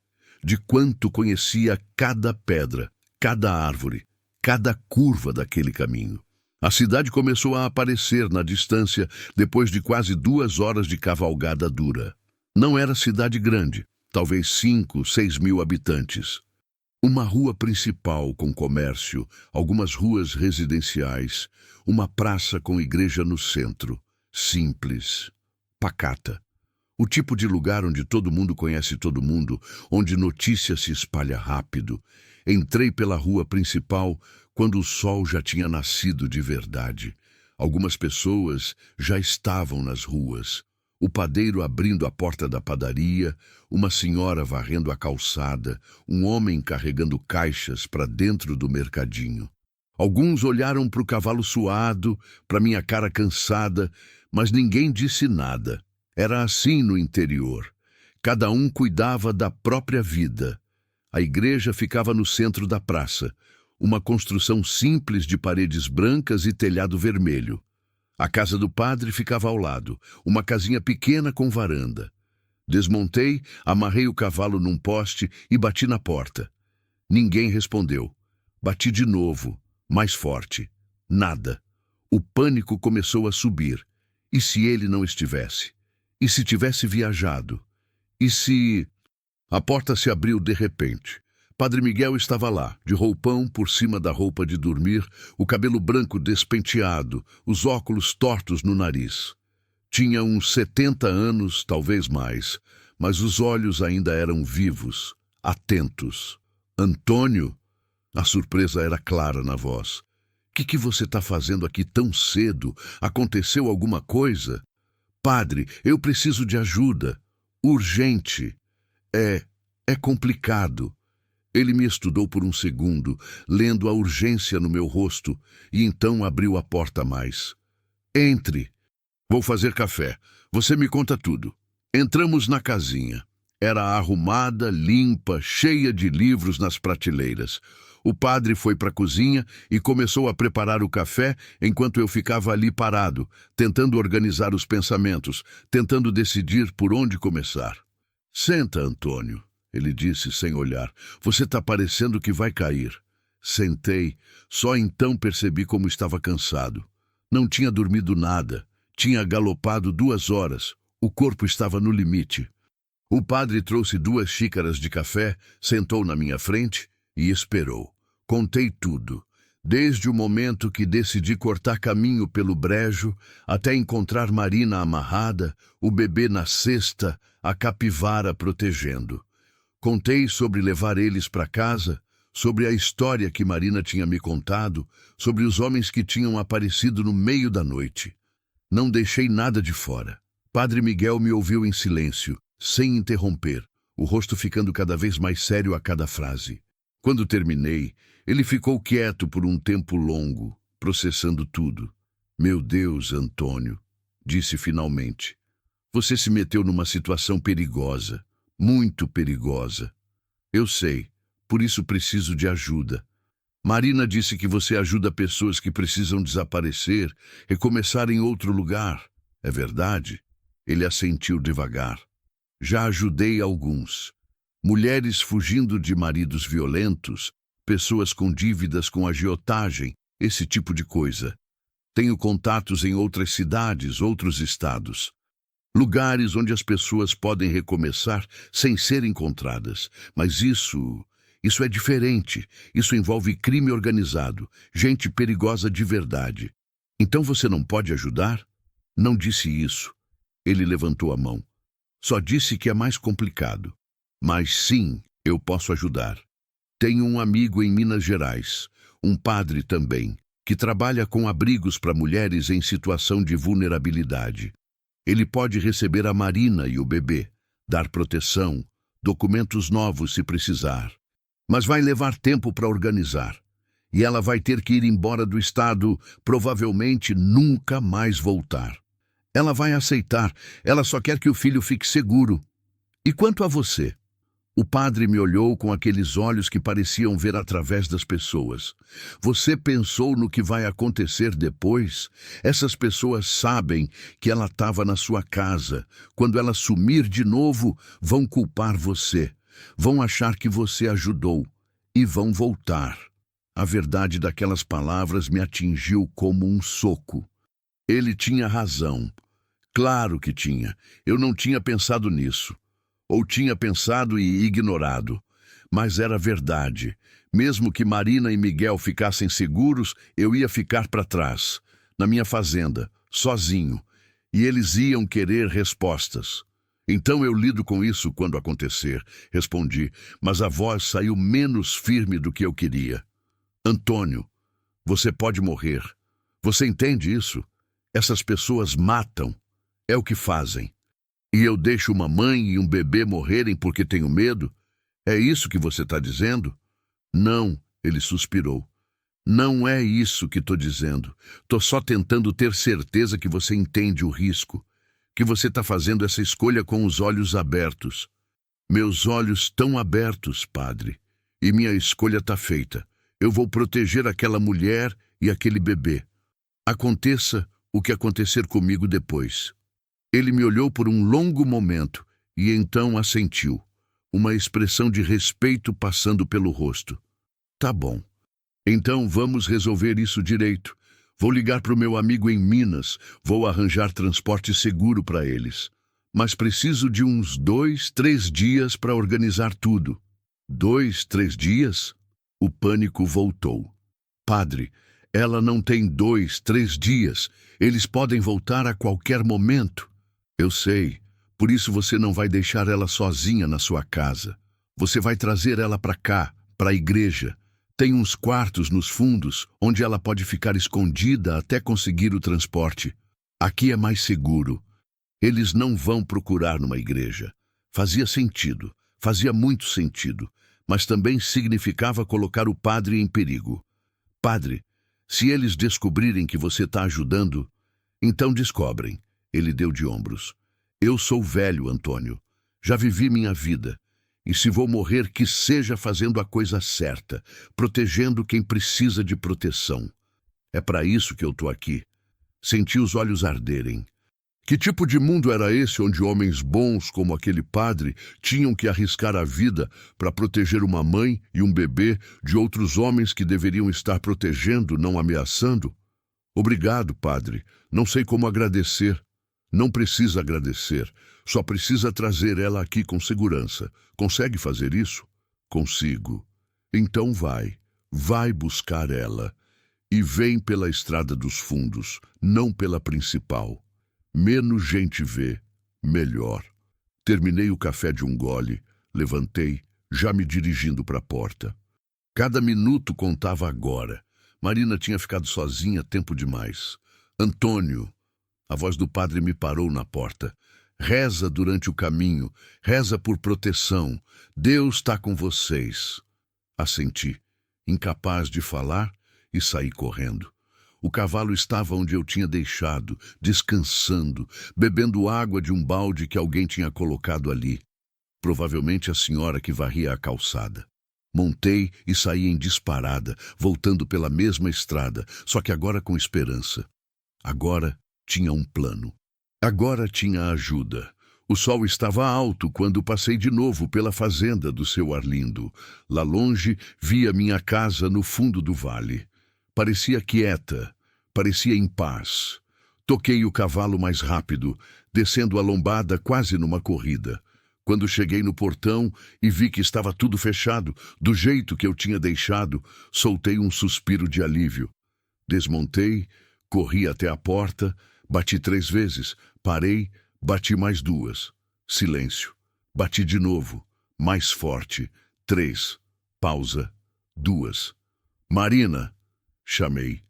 De quanto conhecia cada pedra, cada árvore, cada curva daquele caminho. A cidade começou a aparecer na distância depois de quase 2 horas de cavalgada dura. Não era cidade grande, talvez 5, 6 mil habitantes. Uma rua principal com comércio, algumas ruas residenciais, uma praça com igreja no centro. Simples, pacata. O tipo de lugar onde todo mundo conhece todo mundo, onde notícia se espalha rápido. Entrei pela rua principal quando o sol já tinha nascido de verdade. Algumas pessoas já estavam nas ruas. O padeiro abrindo a porta da padaria, uma senhora varrendo a calçada, um homem carregando caixas para dentro do mercadinho. Alguns olharam para o cavalo suado, para minha cara cansada, mas ninguém disse nada. Era assim no interior. Cada um cuidava da própria vida. A igreja ficava no centro da praça, uma construção simples de paredes brancas e telhado vermelho. A casa do padre ficava ao lado, uma casinha pequena com varanda. Desmontei, amarrei o cavalo num poste e bati na porta. Ninguém respondeu. Bati de novo, mais forte. Nada. O pânico começou a subir. E se ele não estivesse? E se tivesse viajado? E se... A porta se abriu de repente. Padre Miguel estava lá, de roupão por cima da roupa de dormir, o cabelo branco despenteado, os óculos tortos no nariz. Tinha uns 70 anos, talvez mais, mas os olhos ainda eram vivos, atentos. Antônio? A surpresa era clara na voz. Que você está fazendo aqui tão cedo? Aconteceu alguma coisa? Padre, eu preciso de ajuda. Urgente. É complicado. Ele me estudou por um segundo, lendo a urgência no meu rosto, e então abriu a porta mais. Entre. Vou fazer café. Você me conta tudo. Entramos na casinha. Era arrumada, limpa, cheia de livros nas prateleiras. O padre foi para a cozinha e começou a preparar o café enquanto eu ficava ali parado, tentando organizar os pensamentos, tentando decidir por onde começar. Senta, Antônio, ele disse sem olhar. Você está parecendo que vai cair. Sentei. Só então percebi como estava cansado. Não tinha dormido nada. Tinha galopado 2 horas. O corpo estava no limite. O padre trouxe 2 xícaras de café, sentou na minha frente e esperou. Contei tudo, desde o momento que decidi cortar caminho pelo brejo, até encontrar Marina amarrada, o bebê na cesta, a capivara protegendo. Contei sobre levar eles para casa, sobre a história que Marina tinha me contado, sobre os homens que tinham aparecido no meio da noite. Não deixei nada de fora. Padre Miguel me ouviu em silêncio, sem interromper, o rosto ficando cada vez mais sério a cada frase. Quando terminei, ele ficou quieto por um tempo longo, processando tudo. Meu Deus, Antônio, disse finalmente. Você se meteu numa situação perigosa, muito perigosa. Eu sei, por isso preciso de ajuda. Marina disse que você ajuda pessoas que precisam desaparecer e começar em outro lugar. É verdade? Ele assentiu devagar. Já ajudei alguns. Mulheres fugindo de maridos violentos, pessoas com dívidas com agiotagem, esse tipo de coisa. Tenho contatos em outras cidades, outros estados. Lugares onde as pessoas podem recomeçar sem ser encontradas. Mas isso é diferente. Isso envolve crime organizado, gente perigosa de verdade. Então você não pode ajudar? Não disse isso. Ele levantou a mão. Só disse que é mais complicado. Mas sim, eu posso ajudar. Tenho um amigo em Minas Gerais, um padre também, que trabalha com abrigos para mulheres em situação de vulnerabilidade. Ele pode receber a Marina e o bebê, dar proteção, documentos novos se precisar. Mas vai levar tempo para organizar. E ela vai ter que ir embora do estado, provavelmente nunca mais voltar. Ela vai aceitar, ela só quer que o filho fique seguro. E quanto a você? O padre me olhou com aqueles olhos que pareciam ver através das pessoas. Você pensou no que vai acontecer depois? Essas pessoas sabem que ela estava na sua casa. Quando ela sumir de novo, vão culpar você. Vão achar que você ajudou. E vão voltar. A verdade daquelas palavras me atingiu como um soco. Ele tinha razão. Claro que tinha. Eu não tinha pensado nisso. Ou tinha pensado e ignorado. Mas era verdade. Mesmo que Marina e Miguel ficassem seguros, eu ia ficar para trás, na minha fazenda, sozinho. E eles iam querer respostas. Então eu lido com isso quando acontecer, respondi, mas a voz saiu menos firme do que eu queria. Antônio, você pode morrer. Você entende isso? Essas pessoas matam. É o que fazem. E eu deixo uma mãe e um bebê morrerem porque tenho medo? É isso que você está dizendo? Não, ele suspirou. Não é isso que estou dizendo. Estou só tentando ter certeza que você entende o risco, que você está fazendo essa escolha com os olhos abertos. Meus olhos estão abertos, padre, e minha escolha está feita. Eu vou proteger aquela mulher e aquele bebê. Aconteça o que acontecer comigo depois. Ele me olhou por um longo momento e então assentiu, uma expressão de respeito passando pelo rosto. Tá bom. Então vamos resolver isso direito. Vou ligar para o meu amigo em Minas, vou arranjar transporte seguro para eles. mas preciso de uns 2, 3 dias para organizar tudo. 2, 3 dias? O pânico voltou. Padre, ela não tem 2, 3 dias. Eles podem voltar a qualquer momento. Eu sei. Por isso você não vai deixar ela sozinha na sua casa. Você vai trazer ela para cá, para a igreja. Tem uns quartos nos fundos, onde ela pode ficar escondida até conseguir o transporte. Aqui é mais seguro. Eles não vão procurar numa igreja. Fazia sentido, fazia muito sentido, mas também significava colocar o padre em perigo. Padre, se eles descobrirem que você está ajudando, então descobrem. Ele deu de ombros. Eu sou velho, Antônio. Já vivi minha vida. E se vou morrer, que seja fazendo a coisa certa, protegendo quem precisa de proteção. É para isso que eu tô aqui. Senti os olhos arderem. Que tipo de mundo era esse onde homens bons como aquele padre tinham que arriscar a vida para proteger uma mãe e um bebê de outros homens que deveriam estar protegendo, não ameaçando? Obrigado, padre. Não sei como agradecer. Não precisa agradecer. Só precisa trazer ela aqui com segurança. Consegue fazer isso? Consigo. Então vai. Vai buscar ela. E vem pela estrada dos fundos, não pela principal. Menos gente vê, melhor. Terminei o café de um gole, levantei, já me dirigindo para a porta. Cada minuto contava agora. Marina tinha ficado sozinha tempo demais. Antônio. A voz do padre me parou na porta. Reza durante o caminho, reza por proteção. Deus está com vocês. Assenti, incapaz de falar, e saí correndo. O cavalo estava onde eu tinha deixado, descansando, bebendo água de um balde que alguém tinha colocado ali. Provavelmente a senhora que varria a calçada. Montei e saí em disparada, voltando pela mesma estrada, só que agora com esperança. Agora tinha um plano. Agora tinha ajuda. O sol estava alto quando passei de novo pela fazenda do seu Arlindo. Lá longe, via minha casa no fundo do vale. Parecia quieta, parecia em paz. Toquei o cavalo mais rápido, descendo a lombada quase numa corrida. Quando cheguei no portão e vi que estava tudo fechado, do jeito que eu tinha deixado, soltei um suspiro de alívio. Desmontei, corri até a porta, bati 3 vezes, parei, bati mais 2. Silêncio. Bati de novo, mais forte. 3. Pausa. 2. Marina! Chamei.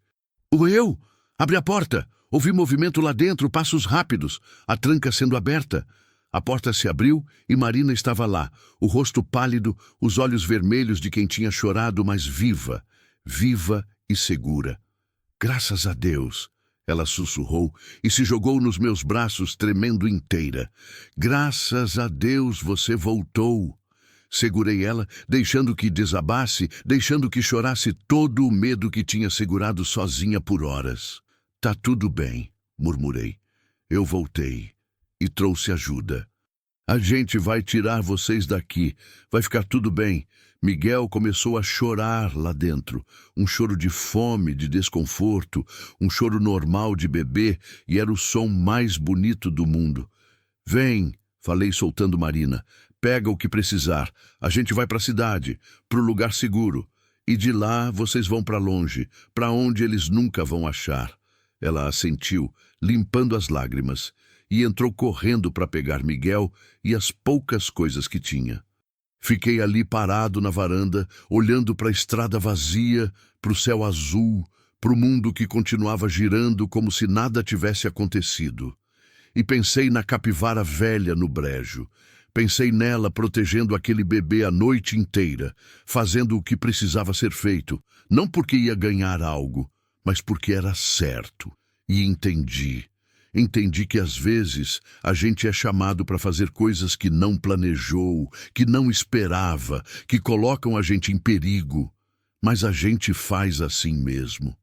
Eu? Abre a porta! Ouvi movimento lá dentro, passos rápidos, a tranca sendo aberta. A porta se abriu e Marina estava lá, o rosto pálido, os olhos vermelhos de quem tinha chorado, mas viva, viva e segura. Graças a Deus! Ela sussurrou e se jogou nos meus braços, tremendo inteira. Graças a Deus você voltou! Segurei ela, deixando que desabasse, deixando que chorasse todo o medo que tinha segurado sozinha por horas. Tá tudo bem, murmurei. Eu voltei e trouxe ajuda. A gente vai tirar vocês daqui. Vai ficar tudo bem. Miguel começou a chorar lá dentro. Um choro de fome, de desconforto, um choro normal de bebê, e era o som mais bonito do mundo. Vem, falei soltando Marina. Pega o que precisar. A gente vai para a cidade, para o lugar seguro. E de lá vocês vão para longe, para onde eles nunca vão achar. Ela assentiu, limpando as lágrimas, e entrou correndo para pegar Miguel e as poucas coisas que tinha. Fiquei ali parado na varanda, olhando para a estrada vazia, para o céu azul, para o mundo que continuava girando como se nada tivesse acontecido. E pensei na capivara velha no brejo. Pensei nela protegendo aquele bebê a noite inteira, fazendo o que precisava ser feito, não porque ia ganhar algo, mas porque era certo. E entendi. Entendi que às vezes a gente é chamado para fazer coisas que não planejou, que não esperava, que colocam a gente em perigo. Mas a gente faz assim mesmo.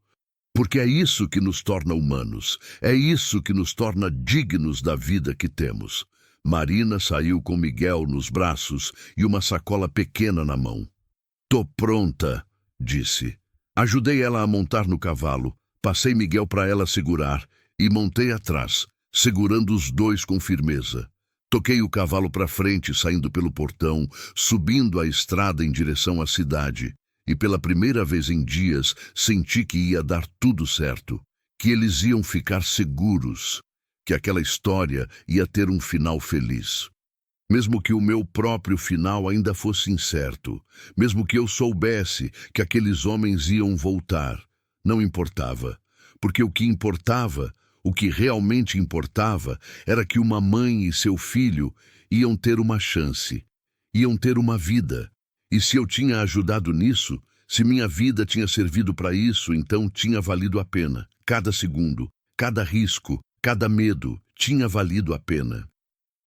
Porque é isso que nos torna humanos, é isso que nos torna dignos da vida que temos. Marina saiu com Miguel nos braços e uma sacola pequena na mão. Tô pronta, disse. Ajudei ela a montar no cavalo, passei Miguel para ela segurar e montei atrás, segurando os dois com firmeza. Toquei o cavalo para frente, saindo pelo portão, subindo a estrada em direção à cidade. E pela primeira vez em dias, senti que ia dar tudo certo, que eles iam ficar seguros, que aquela história ia ter um final feliz. Mesmo que o meu próprio final ainda fosse incerto, mesmo que eu soubesse que aqueles homens iam voltar, não importava, porque o que importava, o que realmente importava, era que uma mãe e seu filho iam ter uma chance, iam ter uma vida. E se eu tinha ajudado nisso, se minha vida tinha servido para isso, então tinha valido a pena. Cada segundo, cada risco, cada medo tinha valido a pena.